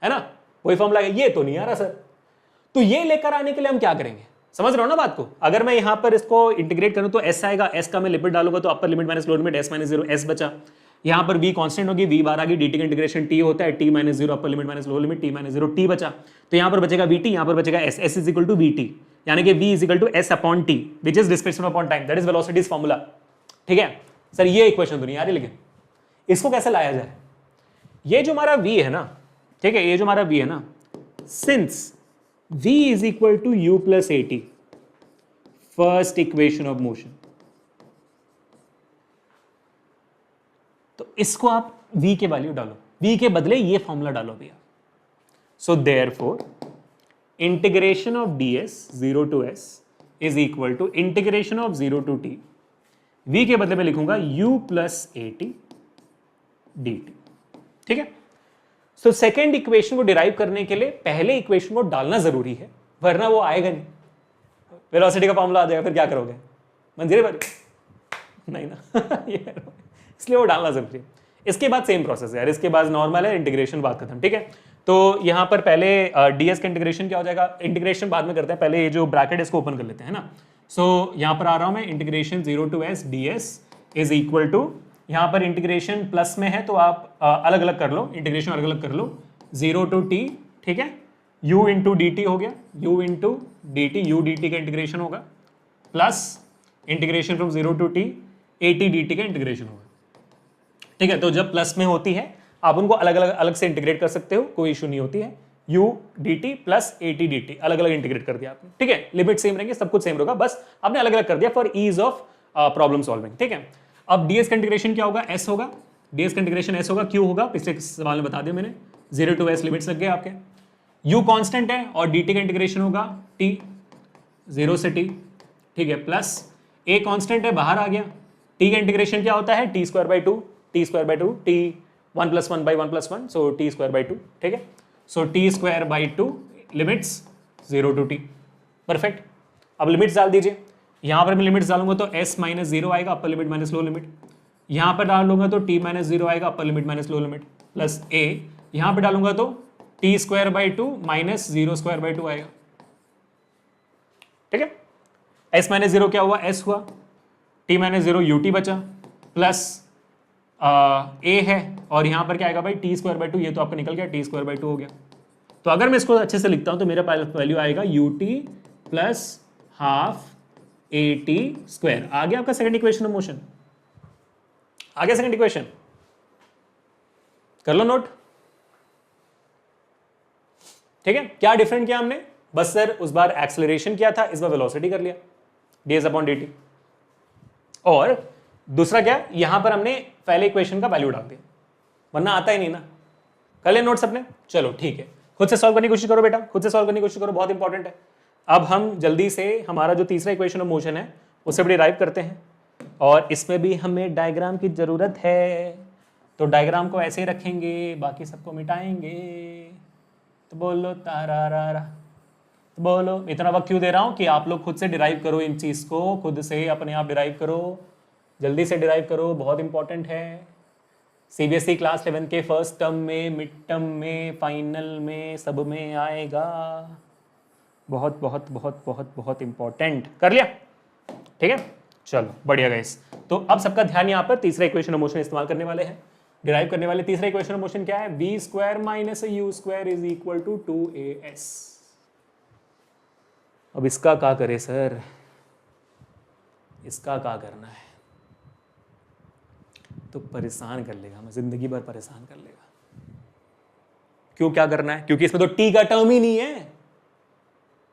है ना, वही फॉर्मूला है, ये तो नहीं आ रहा सर। तो ये लेकर आने के लिए हम क्या करेंगे, समझ रहे हो ना बात को, अगर मैं यहां पर इसको इंटीग्रेट करूं तो s आएगा, s का मैं लिमिट डालूंगा तो upper limit minus lower limit s minus zero, s बचा, यहां पर v कांस्टेंट होगी, v बार आ गई, dt का इंटीग्रेशन t होता है, t minus zero upper limit minus lower limit, t minus zero, t बचा, तो यहां पर बचेगा vt, यहां पर बचेगा s, s is equal to vt, यानी कि v is equal to s upon t which is displacement upon time, that is velocity's formula, ठीक है सर। ये इक्वेशन तो नहीं आ रही, लेकिन इसको कैसे लाया जाए, ये जो हमारा v है ना, ठीक है, ये जो हमारा v है ना, since v is equal to u plus at, first equation of motion, तो इसको आप v के वैल्यू डालो, v के बदले ये फॉर्मूला डालो भैया। So therefore integration of ds 0 to s is equal to integration of 0 to t, v के बदले में लिखूंगा u प्लस at dt, ठीक है। सो सेकेंड इक्वेशन को डिराइव करने के लिए पहले इक्वेशन को डालना जरूरी है, वरना वो आएगा नहीं, वेलोसिटी का फॉर्मूला आ जाएगा, फिर क्या करोगे मंजीरे भाई, नहीं ना ये इसलिए वो डालना जरूरी है। इसके बाद सेम प्रोसेस है यार, इसके बाद नॉर्मल है, इंटीग्रेशन बात खत्म, ठीक है। तो यहां पर पहले ds का इंटीग्रेशन क्या हो जाएगा, इंटीग्रेशन बाद में करते हैं, पहले ये जो ब्रैकेट इसको ओपन कर लेते हैं ना। सो यहां पर आ रहा हूं मैं, integration 0 to s ds is equal to, यहां पर इंटीग्रेशन प्लस में है तो आप अलग अलग कर लो, इंटीग्रेशन अलग अलग कर लो, 0 टू t, ठीक है, u इंटू डी टी हो गया, u into d t, u d t का इंटीग्रेशन होगा, plus integration from 0 to t a t d t का इंटीग्रेशन होगा, ठीक है। तो जब प्लस में होती है आप उनको अलग अलग से इंटीग्रेट कर सकते हो, कोई इशू नहीं होती है, u डी टी प्लस ए टी डी टी अलग अलग इंटीग्रेट कर दिया आपने, ठीक है, लिमिट सेम रहेंगे, सब कुछ सेम होगा, बस आपने अलग अलग कर दिया for ease of problem solving, ठीक है। अब ds का इंटीग्रेशन क्या होगा, s होगा, ds का इंटीग्रेशन s होगा, q होगा, पिछले सवाल में बता दिया मैंने, 0 टू s लिमिट्स लग गए आपके, u कांस्टेंट है और dt का इंटीग्रेशन होगा t 0 से t, ठीक है, प्लस a कांस्टेंट है, बाहर आ गया, t का इंटीग्रेशन क्या होता है, t square by two, t square by two, t 1 plus 1 by 1 plus 1, so t square by two, ठीक है। So t square by two limits 0 to t, perfect. अब लिमिट्स डाल दीजिए, यहां पर मैं लिमिट्स डालूंगा तो s माइनस जीरो आएगा, upper limit minus lower limit, यहां पर डालूंगा तो t माइनस जीरो आएगा, upper limit minus lower limit, plus a, यहां पर डालूंगा तो t square by to minus zero square by to आएगा, ठीक है। s माइनस जीरो क्या हुआ, s हुआ, t माइनस जीरो ut बचा, प्लस a है, और यहां पर क्या आएगा भाई t स्क्वायर बाई टू, ये तो आपका निकल गया, t स्क्वायर बाई टू हो गया। तो अगर मैं इसको अच्छे से लिखता हूं तो मेरा वैल्यू आएगा ut plus half at square, आ गया आपका सेकंड इक्वेशन ऑफ मोशन, आ गया सेकंड इक्वेशन, कर लो नोट, ठीक है। क्या डिफरेंट किया हमने, बस सर उस बार एक्सेलरेशन किया था, इस बार वेलोसिटी कर लिया, ds अपॉन dt, और दूसरा क्या, यहां पर हमने पहले इक्वेशन का वैल्यू डाल दिया, वरना आता ही नहीं ना। कर ले नोट्स अपने, चलो ठीक है, खुद से सॉल्व करने की कोशिश करो बेटा, खुद से सॉल्व करने की कोशिश करो, बहुत इंपॉर्टेंट है। अब हम जल्दी से हमारा जो तीसरा इक्वेशन ऑफ मोशन है उसे भी डिराइव करते हैं, और इसमें भी हमें डायग्राम की जरूरत है, तो डायग्राम को ऐसे ही रखेंगे, बाकी सबको मिटाएंगे, तो बोलो तारा, तो बोलो, इतना वक्त क्यों दे रहा हूं कि आप लोग खुद से डिराइव करो, इन चीज को खुद से अपने आप डिराइव करो, जल्दी से डिराइव करो, बहुत इंपॉर्टेंट है। सीबीएसई क्लास 11 के फर्स्ट टर्म में, मिड टर्म में, फाइनल में, सब में आएगा, बहुत बहुत बहुत बहुत बहुत इंपॉर्टेंट। कर लिया, ठीक है, चलो बढ़िया गाइस। तो अब सबका ध्यान यहाँ पर तीसरा इक्वेशन ऑफ मोशन इस्तेमाल करने वाले हैं, डिराइव करने वाले। तीसरा इक्वेशन ऑफ मोशन क्या है, v square minus you square is equal to 2as। अब इसका क्या करे सर, इसका क्या करना है, तो परेशान कर लेगा, हमें जिंदगी भर परेशान कर लेगा। क्यों, क्या करना है, क्योंकि इसमें तो t का टर्म ही नहीं है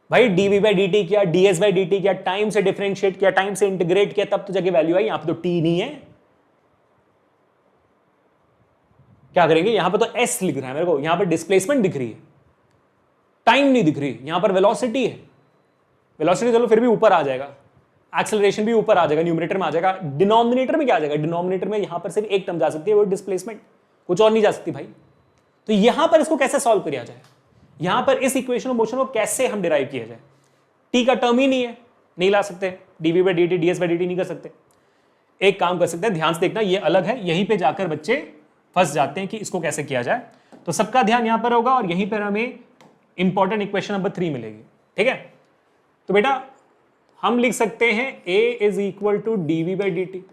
भाई, dv बाई dt किया, ds बाई dt किया, टाइम से डिफरेंशिएट किया, टाइम से इंटीग्रेट किया, तब तो जगह वैल्यू आई, यहां पे तो t नहीं है, क्या करेंगे, यहां पर तो एस लिख रहा है मेरे को, यहां पर डिस्प्लेसमेंट दिख रही है, टाइम नहीं दिख रही, यहां पर वेलोसिटी है। वेलोसिटी चलो फिर भी ऊपर आ जाएगा, एक्सेलरेशन भी ऊपर आ जाएगा, न्यूमरेटर में आ जाएगा, डिनोमिनेटर में क्या आ जाएगा, डिनोमिनेटर में यहां पर सिर्फ एक टर्म जा सकती है, वो डिस्प्लेसमेंट, कुछ और नहीं जा सकती भाई। तो यहां पर इसको कैसे सॉल्व किया जाए, यहां पर इस इक्वेशन ऑफ मोशन को कैसे हम डिराइव किया जाए। टी का टर्म ही नहीं है, नहीं ला सकते, d v by d t d s by d t नहीं कर सकते। एक काम कर सकते हैं, ध्यान से देखना, ये अलग है, यहीं पे जाकर बच्चे फंस जाते हैं कि इसको कैसे किया जाए। तो सबका ध्यान यहां पर होगा और यहीं पर हमें इंपॉर्टेंट इक्वेशन नंबर 3 मिलेगी। ठीक है, तो बेटा हम लिख सकते हैं A is equal to d v by d t,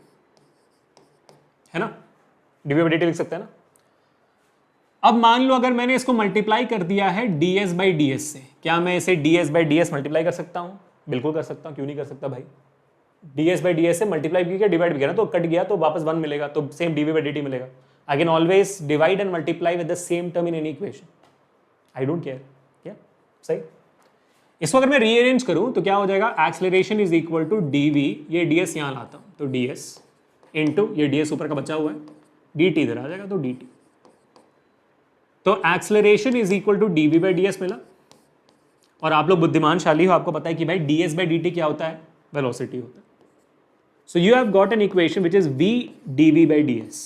है ना, डीवी बाई डी टी लिख सकते हैं ना। अब मान लो अगर मैंने इसको मल्टीप्लाई कर दिया है ds बाई डी एस से, क्या मैं इसे ds by D S multiply कर सकता हूं, बिल्कुल कर सकता हूं, क्यों नहीं कर सकता भाई। ds बाई डी एस से मल्टीप्लाई भी किया, डिवाइड भी किया ना, तो कट गया तो वापस 1 मिलेगा, तो सेम dv बाई dt मिलेगा। I can always divide and multiply with the same term in any equation, I don't care. क्या सही, इसको अगर मैं रीअरेंज करूं तो क्या हो जाएगा, acceleration is equal to dv, ये ds यहां लाता हूं तो ds इनटू ये ds ऊपर का बचा हुआ है, dt इधर आ जाएगा तो dt, तो acceleration is equal to dv by ds मिला। और आप लोग बुद्धिमानशाली हो, आपको पता है कि भाई ds बाई dt क्या होता है, वेलोसिटी होता है। So you have got an equation which is v dv by ds।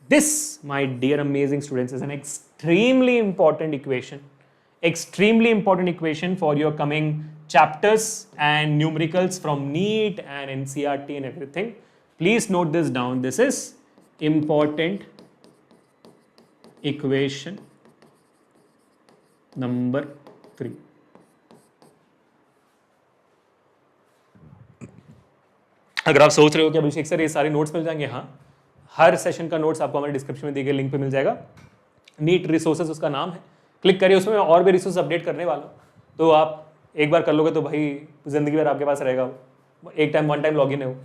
This my dear amazing students is an extremely important equation, extremely important equation for your coming chapters and numericals from NEET and NCERT and everything. Please note this down. This is important equation number 3. अगर आप सोच रहे हो कि अभिषेक sir ये सारे notes मिल जाएंगे, हाँ, हर सेशन का नोट्स आपको हमारे डिस्क्रिप्शन में दिए गए लिंक पे मिल जाएगा। नीट रिसोर्सेज उसका नाम है, क्लिक करिए, उसमें और भी रिसोर्स अपडेट करने वाला हूँ, तो आप एक बार कर लोगे तो भाई जिंदगी भर आपके पास रहेगा वो, एक टाइम वन टाइम लॉगिन है वो।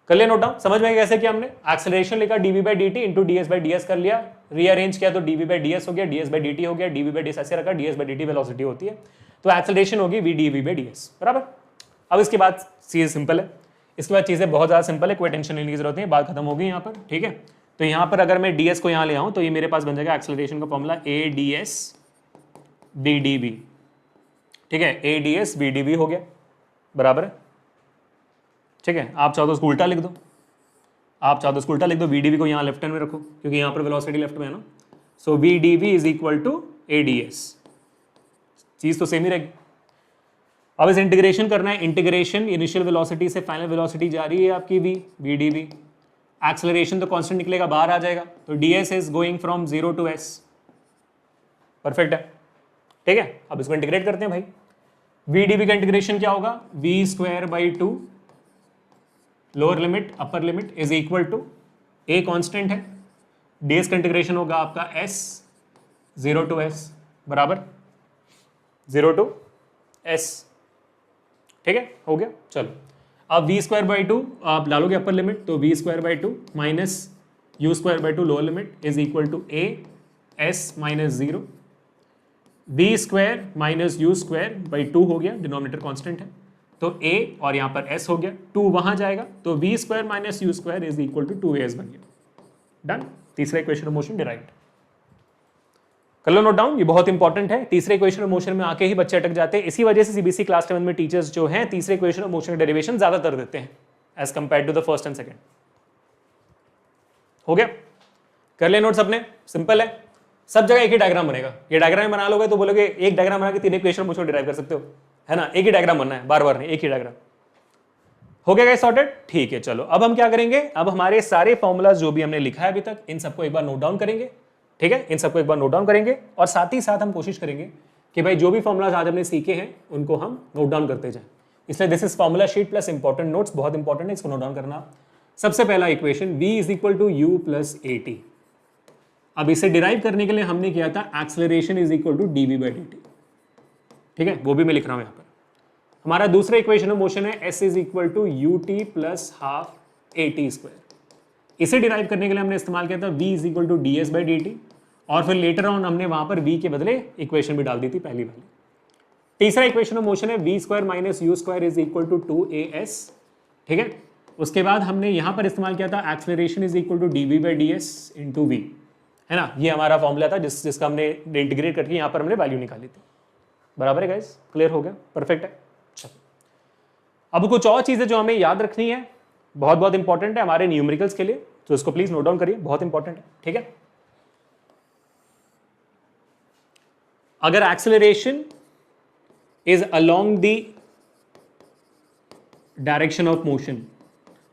कर लिया नोट डाउन, समझ में कैसे किया हमने, एक्सेलरेशन लिखा dv by d T into D s by D S कर लिया, रीअरेंज किया तो dv बाई डी एस हो गया, ds बाई डी टी हो गया, dv बाई डी एस ऐसे रखा, ds by d T velocity होती है, तो एक्सेलरेशन होगी v dv by D S, बराबर। अब इसके बाद चीज़ सिंपल है, इसके बाद चीज़ें बहुत ज़्यादा सिंपल है, कोई टेंशन लेने की जरूरत नहीं है, बात खत्म हो गई यहाँ पर। ठीक है, तो यहाँ पर अगर मैं ds को यहाँ ले आऊँ तो ये मेरे पास बन जाएगा एक्सेलरेशन का formula a ds b dv। ठीक है, a ds b dv हो गया, बराबर है। ठीक है, आप चाहो तो उसको उल्टा लिख दो, आप चाहो तो उसको उल्टा लिख दो, v dv को यहाँ लेफ्ट हैंड में रखो क्योंकि यहाँ पर वेलोसिटी लेफ्ट में है ना, so v dv is equal to a ds, चीज़ तो सेम ही रहेगी। अब इस इंटीग्रेशन करना है, इंटीग्रेशन इनिशियल वेलोसिटी से फाइनल वेलोसिटी जा रही है आपकी v dv, एक्सेलरेशन तो कांस्टेंट निकलेगा, बाहर आ जाएगा, तो ds is going from 0 to s, perfect है। ठीक है, अब इसको इंटीग्रेट करते हैं भाई, v dv का इंटीग्रेशन क्या होगा, v square by 2 lower limit upper limit is equal to a constant है, ds का इंटीग्रेशन होगा आपका s 0 टू s, बराबर 0 टू s। ठीक है, हो गया। चलो अब v स्क्वायर बाई 2 आप डालोगे अपर लिमिट, तो v square by 2 minus u square by 2 lower limit is equal to a s minus 0, v square minus you square by 2 हो गया, डिनोमिनेटर कांस्टेंट है, तो a और यहाँ पर s हो गया, 2 वहां जाएगा, तो v square minus you square is equal to 2as बन गया, डन। तीसरा इक्वेशन ऑफ मोशन डिराइव्ड कर लो नोट डाउन, ये बहुत इंपॉर्टेंट है। तीसरे इक्वेशन ऑफ मोशन में आके ही बच्चे अटक जाते हैं, इसी वजह से सीबीएसई क्लास 7 में टीचर्स जो हैं तीसरे इक्वेशन ऑफ मोशन का डेरिवेशन ज्यादातर देते हैं as compared to the first and second. हो गया, कर ले नोट्स अपने, सिंपल है, सब जगह एक ही डायग्राम बनेगा, ये डायग्राम बना लोगे तो बोलोगे एक डायग्राम बना के तीन इक्वेशन ऑफ मोशन डिराइव कर सकते हो, है ना, एक ही डायग्राम बनना है, बार बार नहीं, एक ही डायग्राम। हो गया गाइस सॉर्टेड, ठीक है। चलो अब हम क्या करेंगे, अब हमारे सारे फॉर्मूलाज जो भी हमने लिखा है अभी तक, इन सबको एक बार नोट डाउन करेंगे। ठीक है, इन सबको एक बार नोट डाउन करेंगे और साथ ही साथ हम कोशिश करेंगे कि भाई जो भी फॉर्मूलाज आज हमने सीखे हैं उनको हम नोट डाउन करते जाएं। इसलिए this is formula sheet plus important notes, बहुत इंपॉर्टेंट है, इसको नोट डाउन करना। सबसे पहला equation v is equal to you plus A t. अब इसे डिराइव करने के लिए हमने किया था acceleration is equal to d v by d t. ठीक है, वो भी मैं लिख रहा हूं यहाँ पर। हमारा दूसरा इक्वेशन ऑफ मोशन है s is equal to u t plus half a t square. इसे डिराइव करने के लिए हमने इस्तेमाल किया था v is equal to d s by d t, और फिर लेटर ऑन हमने वहां पर v के बदले इक्वेशन भी डाल दी थी पहली वाली। तीसरा इक्वेशन ऑफ मोशन है v square minus you square is equal to 2as। ठीक है, उसके बाद हमने यहां पर इस्तेमाल किया था acceleration is equal to dv/ds into v, है ना, ये हमारा फॉर्मूला था जिसका हमने इंटीग्रेट करके यहां पर हमने वैल्यू निकाली थी। बराबर है गाइस, क्लियर हो गया, परफेक्ट है। चलो अब कुछ और चीजें जो हमें याद रखनी है, बहुत बहुत इंपॉर्टेंट है हमारे न्यूमेरिकल्स के लिए, तो इसको प्लीज नोट डाउन करिए, बहुत इंपॉर्टेंट है, ठीक है। अगर acceleration is along the direction of motion,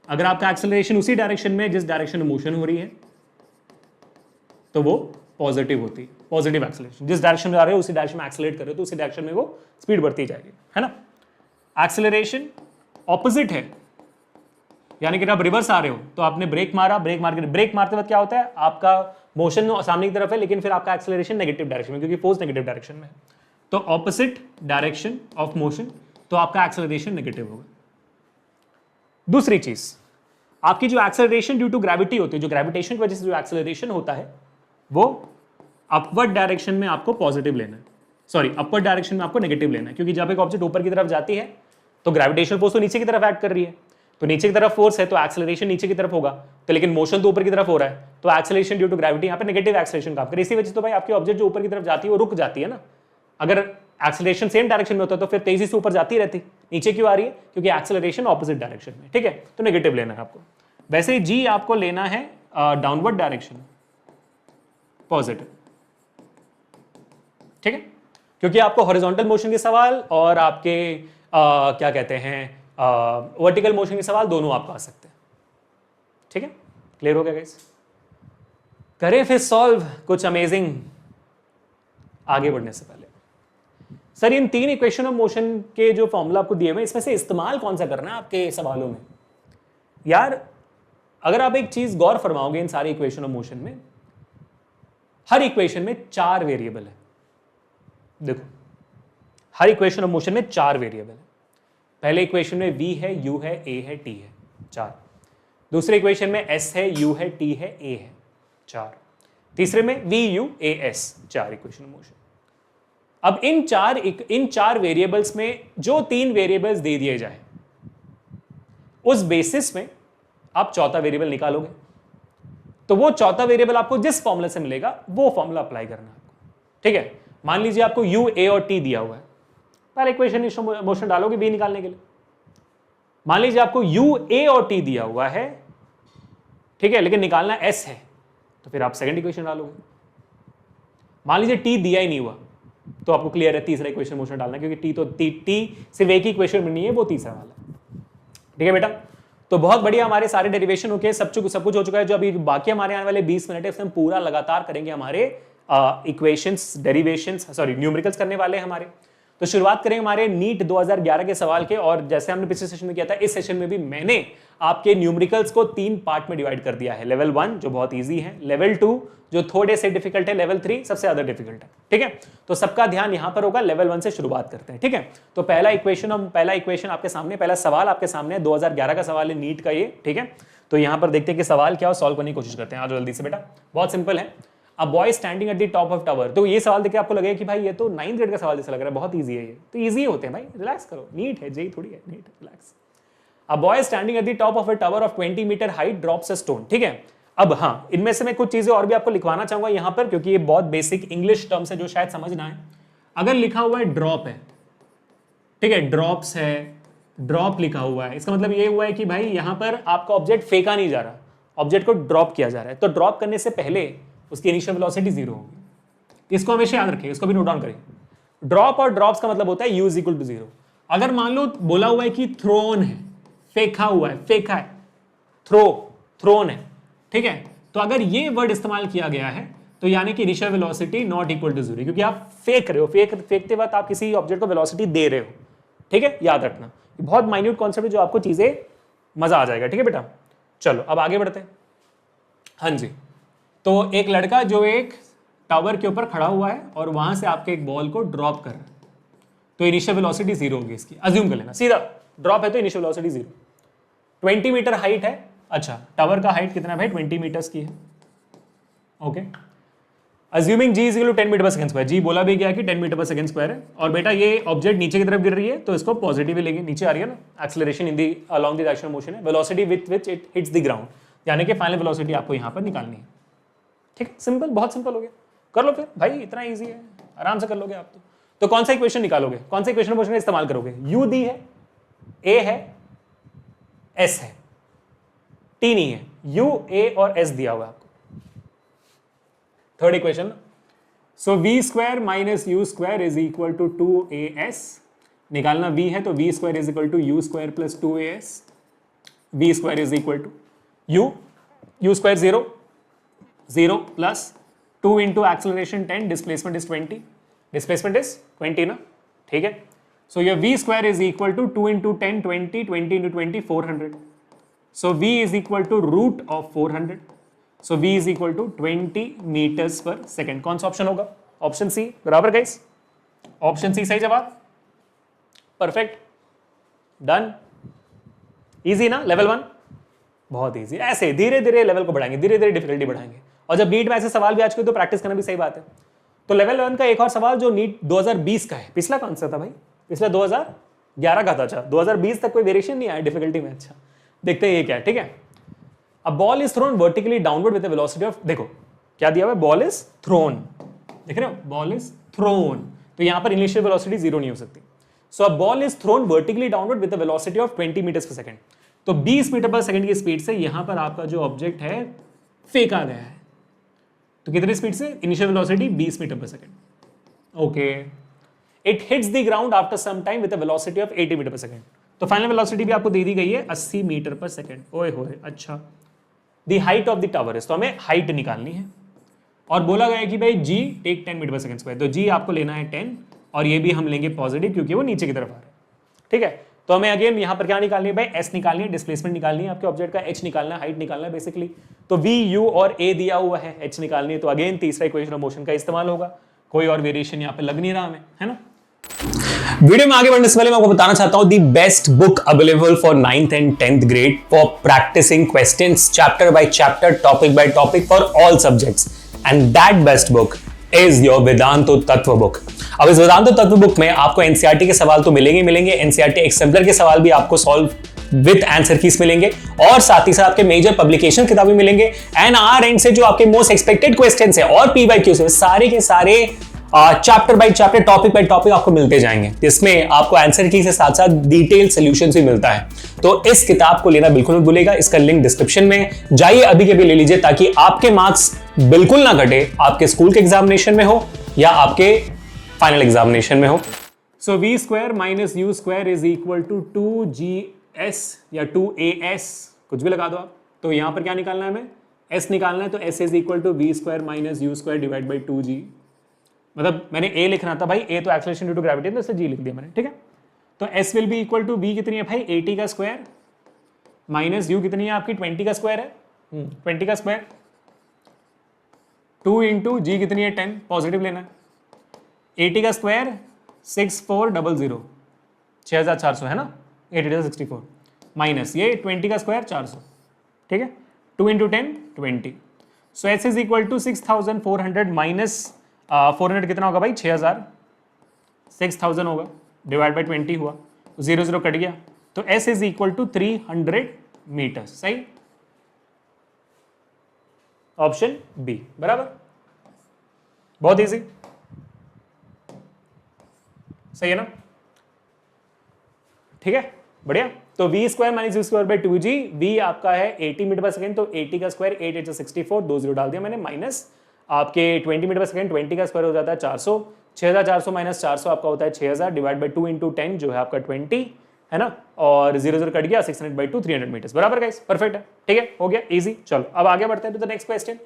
अगर आपका एक्सेलरेशन उसी डायरेक्शन में जिस डायरेक्शन में मोशन हो रही है तो वो पॉजिटिव होती है, पॉजिटिव एक्सेलरेशन। जिस डायरेक्शन में आ रहे हो उसी डायरेक्शन में एक्सेलरेट कर रहे हो तो उसी डायरेक्शन में वो स्पीड बढ़ती जाएगी, है ना। एक्सेलरेशन ऑपोजिट है, यानी कि आप रिवर्स आ रहे हो तो आपने ब्रेक मारा, ब्रेक मारते वक्त क्या होता है, आपका मोशन सामने की तरफ है लेकिन फिर आपका एक्सेलरेशन नेगेटिव डायरेक्शन में, क्योंकि फोर्स नेगेटिव डायरेक्शन में है, तो ऑपोजिट डायरेक्शन ऑफ मोशन, तो आपका एक्सेलरेशन नेगेटिव होगा। दूसरी चीज, आपकी जो एक्सेलरेशन ड्यू टू ग्रेविटी होती है, जो ग्रेविटेशन की वजह से जो एक्सेलरेशन होता है वो अपवर्ड डायरेक्शन में आपको पॉजिटिव लेना है, सॉरी अपवर्ड डायरेक्शन में आपको नेगेटिव लेना है, क्योंकि जब एक ऑब्जेक्ट ऊपर की तरफ जाती है तो ग्रेविटेशनल फोर्स तो नीचे की तरफ एक्ट कर रही है, तो नीचे की तरफ फोर्स है तो एक्सेलरेशन नीचे की तरफ होगा, तो लेकिन मोशन तो ऊपर की तरफ हो रहा है, तो एक्सेलरेशन ड्यू टू ग्रेविटी यहाँ पे नेगेटिव एक्सेलरेशन काम करे। इसी वजह से तो भाई आपकी ऑब्जेक्ट जो ऊपर की तरफ जाती है वो रुक जाती है ना, अगर एक्सेलरेशन सेम डायरेक्शन में होता है तो फिर तेजी से ऊपर जाती रहती, नीचे क्यों आ रही है, क्योंकि एक्सेलरेशन ऑपोजिट डायरेक्शन में, ठीक है, तो नेगेटिव लेना है आपको। वैसे जी आपको लेना है डाउनवर्ड डायरेक्शन पॉजिटिव, ठीक है, क्योंकि आपको हॉरिजॉन्टल मोशन के सवाल और आपके क्या कहते हैं वर्टिकल मोशन के सवाल दोनों आपको आ सकते हैं, ठीक है, क्लियर हो गया गाइस। करें फिर सॉल्व कुछ अमेजिंग आगे बढ़ने से पहले। Sir in 3 equation of motion के जो फॉर्मूला आपको दिए हुए इसमें से इस्तेमाल कौन सा करना है आपके सवालों में? यार अगर आप एक चीज गौर फरमाओगे इन सारी इक्वेशन ऑफ मोशन में, हर इक्वेशन में 4 वेरिएबल है। देखो हर इक्वेशन ऑफ मोशन में 4 वेरिएबल है। पहले इक्वेशन में v है, u है, a है, t है, 4। दूसरे इक्वेशन में s है, u है, t है, a है, 4। तीसरे में v, u, a, s, 4 equation of motion. अब इन चार वेरिएबल्स में जो 3 वेरिएबल्स दे दिए जाए उस बेसिस में आप चौथा वेरिएबल निकालोगे, तो वो चौथा वेरिएबल आपको जिस फॉर्मूला से मिलेगा वो फॉर्मूला अप्लाई करना है आपको, ठीक है। मान लीजिए आपको u, a और t दिया हुआ है, पहले इक्वेशन मोशन डालोगे b निकालने के लिए। मान लीजिए आपको u, a और t दिया हुआ है, ठीक है, लेकिन निकालना s है, तो फिर आप सेकंड इक्वेशन डालोगे। मान लीजिए t दिया ही नहीं हुआ, तो आपको क्लियर है तीसरा इक्वेशन मोशन डालना, क्योंकि t सिर्फ एक ही इक्वेशन में नहीं है, वो तीसरा वाला, ठीक है बेटा। तो बहुत बढ़िया, हमारे सारे डेरिवेशन हो गए, सब कुछ हो चुका है। जो अभी बाकी हमारे आने वाले 20 मिनट है उसमें हम पूरा लगातार करेंगे हमारे इक्वेशंस, डेरिवेशंस, सॉरी न्यूमेरिकल्स करने वाले हैं हमारे। तो शुरुआत करेंगे हमारे नीट 2011 के सवाल के, और जैसे हमने पिछले सेशन में किया था, इस सेशन में भी मैंने आपके न्यूमेरिकल्स को 3 पार्ट में डिवाइड कर दिया है। लेवल 1 जो बहुत इजी है, लेवल 2 जो थोड़े से डिफिकल्ट है, लेवल 3 सबसे ज्यादा डिफिकल्ट है, ठीक है। तो सबका ध्यान यहां पर होगा, लेवल 1 से शुरुआत करते हैं, ठीक है। तो पहला इक्वेशन आपके सामने, पहला सवाल आपके सामने 2011 का सवाल है नीट का ये, ठीक है। तो यहां पर देखते हैं कि सवाल क्या हो, सॉल्व करने की कोशिश करते हैं। आज जल्दी से बेटा, बहुत सिंपल है। अ boy standing at the top of tower. तो ये सवाल देखिए आपको लगेगा कि भाई ये तो 9th ग्रेड का सवाल जैसा लग रहा है, बहुत इजी है ये। तो इजी होते हैं भाई, रिलैक्स करो, नीट है, जेई थोड़ी है, NEET, relax. A boy standing at the top of a tower of 20 meter height drops a stone, ठीक है। अब हाँ, इनमें से मैं कुछ चीजें और भी आपको लिखवाना चाहूंगा यहां पर, क्योंकि ये बहुत बेसिक इंग्लिश टर्म्स है जो शायद समझना है। अगर लिखा हुआ है ड्रॉप है, ठीक है, ड्रॉप्स है, ड्रॉप लिखा हुआ है, इसका मतलब ये हुआ है कि भाई यहां पर आपका ऑब्जेक्ट फेंका नहीं जा रहा, ऑब्जेक्ट को ड्रॉप किया जा रहा है। तो ड्रॉप करने से पहले उसकी इनिशियल वेलोसिटी 0 होगी। इसको हमेशा याद रखिए, इसको भी नोट डाउन करिए। ड्रॉप और ड्रॉप्स का मतलब होता है u इक्वल टू 0। अगर मान लो बोला हुआ है कि थ्रोन है, फेंका हुआ है, फेंका है, थ्रोन है, ठीक है, तो अगर ये वर्ड इस्तेमाल किया गया है तो यानी कि initial velocity not equal to 0, क्योंकि आप फेंक रहे हो, फेंकते वक्त आप किसी ऑब्जेक्ट को वेलोसिटी दे रहे हो, ठीक है, याद रखना। बहुत माइन्यूट कॉन्सेप्ट है जो आपको चीजें मजा आ जाएगा, ठीक है बेटा। चलो अब आगे बढ़ते हैं। हाँ जी, तो एक लड़का जो एक टावर के ऊपर खड़ा हुआ है और वहां से आपके एक बॉल को ड्रॉप कर रहा है, तो इनिशियल वेलोसिटी 0 होगी इसकी, अज्यूम कर लेना, सीधा ड्रॉप है तो इनिशियल वेलोसिटी 0। 20 मीटर हाइट है, अच्छा टावर का हाइट कितना है भाई, 20 मीटर्स की है, okay. Assuming g is equal to 10 meter पर सेकंड स्क्वायर, जी बोला भी गया कि 10 मीटर पर सेकंड स्क्वायर है, और बेटा ये ऑब्जेक्ट नीचे की तरफ गिर रही है तो इसको पॉजिटिव लेंगे, नीचे आ रही है ना, acceleration in the along the direction of motion है, velocity with which it hits the ground, यानी कि फाइनल वेलोसिटी आपको यहां पर निकालनी है। ठीक, सिंपल, बहुत सिंपल हो गया, कर लो फिर भाई, इतना ईजी है, आराम से कर लोगे आप तो कौन सा इक्वेशन निकालोगे, कौन सा इक्वेशन मोशन का इस्तेमाल करोगे, u दी है, a है, s है, t नहीं है, u, a और s दिया हुआ है आपको। Third equation, so v square minus u square is equal to 2as, निकालना v है तो v square is equal to u square plus 2as, v square is equal to u square 0 plus 2 into acceleration 10, displacement is 20, displacement is 20 ना, ठीक है। So ये v square is equal to 2 into 10 20 into 20 400, so v is equal to root of 400, so v is equal to 20 metres पर second. कौन सा option होगा, option C, बराबर guys, option C सही जवाब, परफेक्ट, डन, इजी ना, level 1 बहुत easy, ऐसे धीरे धीरे लेवल को बढ़ाएंगे, धीरे धीरे डिफिकल्टी बढ़ाएंगे, और जब नीट में ऐसे सवाल भी आज के तो प्रैक्टिस करना भी सही बात है। तो लेवल 1 का एक और सवाल जो नीट 2020 का है, पिछला कौन सा था भाई, पिछला 2011 का था, अच्छा 2020 तक कोई वेरिएशन नहीं आया डिफिकल्टी में, अच्छा देखते हैं ये क्या है, ठीक है। अब ball is thrown vertically downward with the velocity of, देखो क्या दिया हुआ है, बॉल इज थ्रोन, देख रहे हो, बॉल इज थ्रोन, तो यहां पर इनिशियल वेलोसिटी 0 नहीं हो सकती। So a ball is thrown vertically downward with the velocity of 20 metres per second, तो 20 मीटर पर सेकंड की स्पीड से यहां पर आपका जो ऑब्जेक्ट है फेंका गया है, तो कितनी स्पीड से, इनिशियल वेलोसिटी 20 मीटर पर second, okay. It hits the ground after some time with a velocity of 80 meter पर सेकंड, तो फाइनल वेलोसिटी भी आपको दे दी गई है 80 मीटर पर सेकंड, ओए होए, अच्छा। The height of the tower is, तो हमें हाइट निकालनी है, और बोला गया है कि भाई g टेक 10 मीटर पर सेकंड स्क्वायर, तो g आपको लेना है 10, और ये भी हम लेंगे पॉजिटिव क्योंकि वो नीचे की तरफ आ रहा है, ठीक है। तो हमें अगेन यहां पर क्या निकालनी है भाई, s निकालनी है, डिस्प्लेसमेंट निकालनी है आपके ऑब्जेक्ट का, h निकालना है, हाइट निकालना है बेसिकली, तो v, u और a दिया हुआ है, h निकालनी है, तो अगेन तीसरा इक्वेशन ऑफ मोशन का इस्तेमाल होगा, कोई और वेरिएशन यहां पे लग नहीं रहा हमें, है ना। वीडियो में आगे बढ़ने से पहले मैं आपको बताना चाहता हूं the best book available for 9th and 10th grade for practising questions chapter by chapter, topic by topic for all subjects, and that best book is your Vedantu Tattva book. अब इस वेदांतो तत्व बुक में आपको एनसीईआरटी के सवाल तो मिलेंगे, एनसीईआरटी एग्जाम्पलर के सवाल भी आपको सॉल्व विद आंसर कीज मिलेंगे, और साथ ही साथ आपके मेजर पब्लिकेशन किताबें मिलेंगे, एंड आर एंड से जो आपके मोस्ट एक्सपेक्टेड क्वेश्चंस है और पीवाईक्यू से सारे के सारे chapter by chapter, topic by topic आपको मिलते जाएंगे, जिसमें आपको आंसर की से साथ साथ डिटेल सॉल्यूशन भी मिलता है। तो इस किताब को लेना बिल्कुल मत भूलिएगा, इसका लिंक डिस्क्रिप्शन में, जाइए अभी के अभी ले लीजिए, ताकि आपके मार्क्स बिल्कुल ना घटे, आपके स्कूल के एग्जामिनेशन में हो या आपके फाइनल एग्जामिनेशन में हो। So v square minus u square is equal to 2gs या 2as, कुछ भी लगा दो आप, तो यहां पर क्या निकालना है हमें, s निकालना है, तो s is equal to v square minus u square divide by 2g, मतलब मैंने a लिखना था भाई, a तो एक्सेलरेशन ड्यू टू ग्रेविटी है, तो इससे g लिख दिया मैंने, ठीक है। तो s will be equal to v कितनी है भाई, 80 का स्क्वायर माइनस u कितनी है आपकी 20 का स्क्वायर है, 20 का स्क्वायर, 2 इंटू जी कितनी है 10, पॉजिटिव लेना है, 80 का स्क्वायर 6400, 6400 है ना, 80 64 माइनस ये 20 का स्क्वायर 400, ठीक है, 2 into 10 20, so s is equal to 6400 minus 400 कितना होगा भाई 6000, 6000 होगा डिवाइड बाई 20 हुआ, 0 0 कट गया, तो s is equal to 300 meter, सही, ऑप्शन बी बराबर, बहुत इजी, सही है ना, ठीक है, बढ़िया। तो v square minus u square by 2g, v आपका है 80 मीटर पर सेकंड, तो 80 का स्क्वायर 8 8 64, 2 0 डाल दिया मैंने, माइनस आपके 20 मीटर पर सेकंड, 20 का स्क्वायर हो जाता है 400, 6400 माइनस 400 आपका होता है 6000 डिवाइड बाई 2 इंटू 10 जो है आपका 20 है ना, और 0 0 कट गया, 600 बाई 2 300 मीटर्स, बराबर गाइस, परफेक्ट है, ठीक है, हो गया इजी। चलो अब आगे बढ़ते हैं to the next question.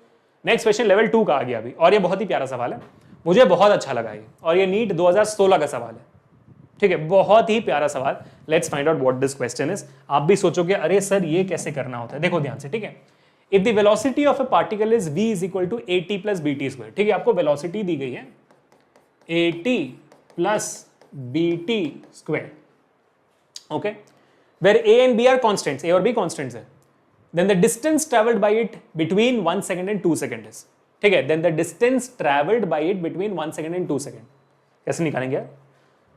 Next question level 2 का आ गया अभी, और ये बहुत ही प्यारा सवाल है, मुझे बहुत अच्छा लगा ये, और ये नीट 2016 का सवाल है, ठीक है, बहुत ही प्यारा सवाल। Let's find out what this question is. आप भी सोचोगे अरे सर ये कैसे करना होता है, देखो ध्यान से, ठीक है। If the velocity of a particle is v is equal to at plus bt square, ठीक है, आपको वेलोसिटी दी गई है at plus bt square, okay, where a and b are constants, a और b कांस्टेंट्स है, then the distance travelled by it between 1 second and 2 second is, ठीक है, then the distance travelled by it between 1 second and 2 second. कैसे निकालेंगे यार?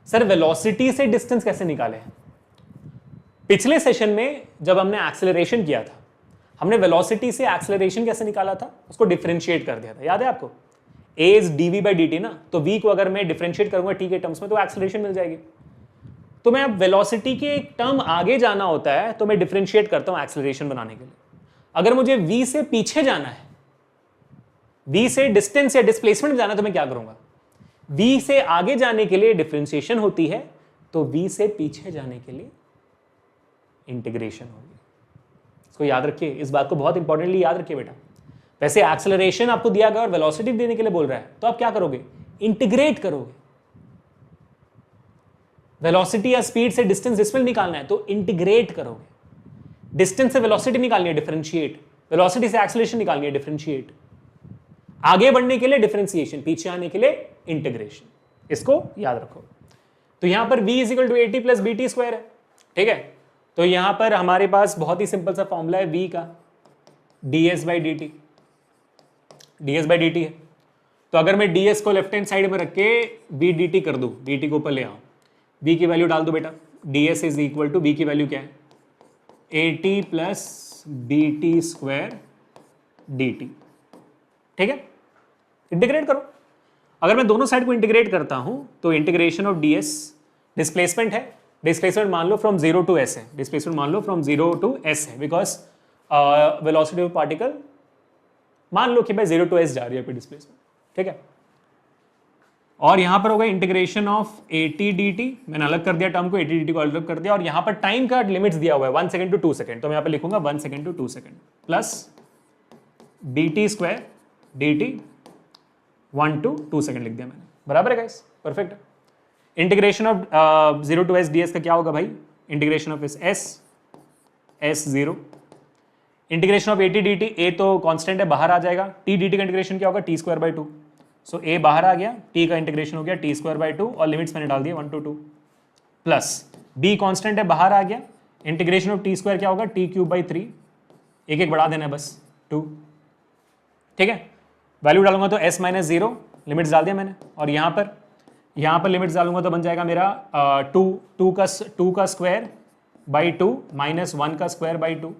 Sir velocity से distance कैसे निकाले? पिछले सेशन में जब हमने एक्सेलरेशन किया था, हमने वेलोसिटी से एक्सेलरेशन कैसे निकाला था, उसको डिफरेंशिएट कर दिया था, याद है आपको? a is dv by dt ना, तो v को अगर मैं डिफरेंशिएट करूंगा t के टर्म्स में तो एक्सेलरेशन मिल जाएगी। तो मैं अब वेलोसिटी के एक टर्म आगे जाना होता है तो मैं डिफरेंशिएट करता हूं एक्सेलरेशन बनाने के लिए। अगर मुझे v से पीछे जाना है, v से डिस्टेंस या डिस्प्लेसमेंट जाना है, तो मैं क्या करूंगा? v से आगे जाने के लिए डिफरेंशिएशन होती है, तो v से पीछे जाने के लिए इंटीग्रेशन होगी। इसको याद रखिए, इस बात को बहुत इंपॉर्टेंटली याद रखिए बेटा। वैसे एक्सेलरेशन आपको दिया गया और वेलोसिटी देने के लिए बोल रहा है, तो आप क्या करोगे? इंटीग्रेट करोगे। वेलोसिटी या स्पीड से डिस्टेंस डिस्प्लेस निकालना है तो इंटीग्रेट करोगे। डिस्टेंस से वेलोसिटी निकालनी है, डिफरेंशिएट। वेलोसिटी से एक्सेलरेशन निकालनी है, डिफरेंशिएट। आगे बढ़ने के लिए डिफरेंशिएशन, पीछे आने के लिए इंटीग्रेशन। इसको याद रखो। तो यहां पर v is equal to at plus bt square है, ठीक है। तो यहां पर हमारे पास बहुत ही सिंपल सा फॉर्मूला है v का, ds by dt। ds by dt है, तो अगर मैं ds को लेफ्ट हैंड साइड में रख के v dt कर दूं, dt को ऊपर ले आऊं, v की वैल्यू डाल दो बेटा। ds is equal to v की वैल्यू क्या है? at plus bt square dt, ठीक है। इंटीग्रेट करो। अगर मैं दोनों साइड को इंटीग्रेट करता हूं तो इंटीग्रेशन ऑफ ds, डिस्प्लेसमेंट है, डिस्प्लेसमेंट मान लो फ्रॉम 0 टू s है, डिस्प्लेसमेंट मान लो फ्रॉम 0 टू s है, बिकॉज वेलोसिटी ऑफ पार्टिकल मान लो कि भाई 0 टू s जा रही है कोई डिस्प्लेसमेंट, ठीक है। और यहां पर होगा इंटीग्रेशन ऑफ at dt, मैंने अलग कर दिया टर्म को, at dt को अलग कर दिया, और यहां पर टाइम का लिमिट्स दिया हुआ है 1 सेकंड टू 2 सेकंड, तो मैं यहां पर लिखूंगा 1 second to 2 second plus bt square dt 1 to 2 second लिख दिया मैंने, बराबर है गाइस, परफेक्ट है। Integration of 0 to s ds का क्या होगा भाई? Integration of s 0, integration of at dt, a तो कांस्टेंट है, बाहर आ जाएगा, t dt का इंटीग्रेशन क्या होगा? t square by 2, so a बाहर आ गया, t का इंटीग्रेशन हो गया t स्क्वायर बाई 2, और लिमिट्स मैंने डाल दिया 1 टू 2, प्लस b कांस्टेंट है, बाहर आ गया, इंटीग्रेशन ऑफ t स्क्वायर क्या होगा? t क्यूब बाई 3, एक एक बढ़ा देना है बस 2, ठीक है। वैल्यू डालूंगा तो s माइनस 0, लिमिट्स डाल दिया मैंने, और यहाँ पर लिमिट्स डालूंगा तो बन जाएगा मेरा 2 का स्क्वायर बाई 2 माइनस 1 का स्क्वायर बाई 2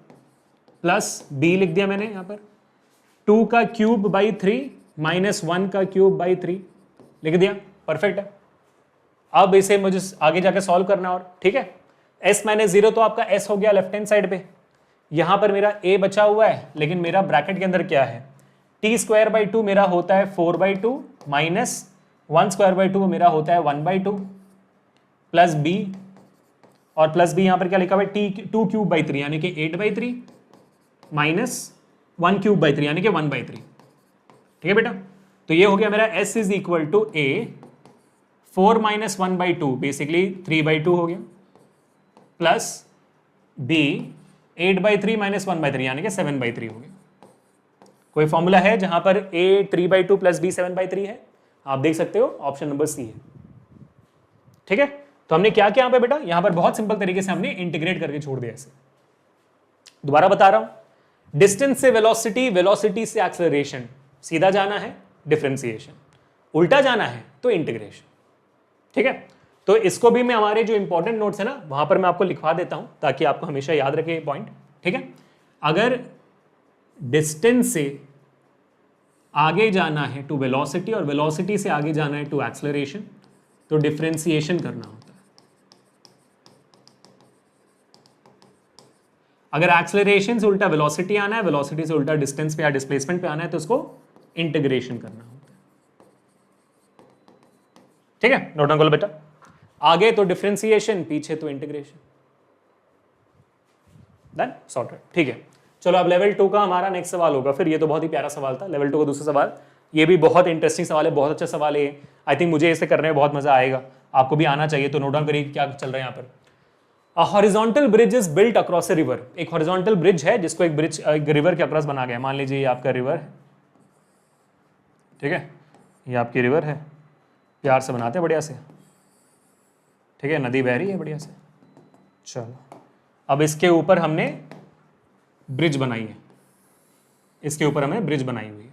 प्लस b लिख दिया मैंने यहाँ पर 2 का क्यूब बाई 3 माइनस 1 का क्यूब बाई 3 लिख दिया, परफेक्ट है। अब इसे मुझे आगे जाके सॉल्व करना और, ठीक है। s माइनस 0 तो आपका s हो गया लेफ्ट हैंड साइड पे, यहाँ पर मेरा a बचा हुआ है, लेकिन मेरा ब्रैकेट के अंदर क्या है? t स्क्वायर बाई 2 मेरा होता है 4 बाई 2 माइनस 1 स्क्वायर बाई 2 मेरा होता है 1 बाई 2 प्लस b, और प्लस b यहाँ पर क्या लिखा हुआ है? t 2 क्यूब बाई 3 यानी कि 8 बाई 3 माइनस 1 क्यूब बाई 3 यानी कि 1 बाई 3, ठीक है बेटा। तो ये हो गया मेरा s is equal to a 4 minus 1 by 2 basically 3 by 2 हो गया, plus b 8 by 3 minus 1 by 3 यानी कि 7 बाई 3 हो गया। कोई फॉर्मूला है जहां पर a 3 by 2 plus b 7 by 3 है? आप देख सकते हो, ऑप्शन नंबर सी है, ठीक है। तो हमने क्या किया यहाँ पे बेटा? यहां पर बहुत सिंपल तरीके से हमने इंटीग्रेट करके छोड़ दिया इसे। दोबारा बता रहा हूं, डिस्टेंस से वेलोसिटी, वेलोसिटी से एक्सेलरेशन, सीधा जाना है डिफरेंशिएशन, उल्टा जाना है तो इंटीग्रेशन, ठीक है। तो इसको भी मैं हमारे जो इंपॉर्टेंट नोट्स है ना वहां पर मैं आपको लिखवा देता हूं ताकि आपको हमेशा याद रखे पॉइंट, ठीक है। अगर डिस्टेंस से आगे जाना है टू वेलोसिटी और वेलोसिटी से आगे जाना है टू एक्सेलरेशन, तो डिफरेंशिएशन करना होता है। अगर एक्सेलरेशन से उल्टा वेलोसिटी आना है, वेलोसिटी से उल्टा डिस्टेंस पे या डिस्प्लेसमेंट पे आना है, तो उसको इंटीग्रेशन करना होता है, ठीक है। नोट डाउन कर लो बेटा, आगे तो डिफरेंशिएशन, पीछे तो इंटीग्रेशन, डन, सॉर्टेड, ठीक है। चलो अब लेवल 2 का हमारा नेक्स्ट सवाल होगा फिर। ये तो बहुत ही प्यारा सवाल था, लेवल 2 का दूसरा सवाल, ये भी बहुत इंटरेस्टिंग सवाल है, बहुत अच्छा सवाल है। आई थिंक मुझे इसे करने में बहुत मजा आएगा, आपको भी आना चाहिए। तो नोट डाउन करिए क्या चल रहा है यहाँ पर। A horizontal bridge is built across a river, एक हॉरिजॉन्टल ब्रिज है जिसको एक रिवर के अक्रॉस बना गया। मान लीजिए ये आपका रिवर है, ठीक है, ये आपकी रिवर है, प्यार से बनाते हैं बढ़िया से, ठीक है, नदी बह रही है बढ़िया से। चलो अब इसके ऊपर हमने ब्रिज बनाई है, इसके ऊपर हमने ब्रिज बनाई हुई है,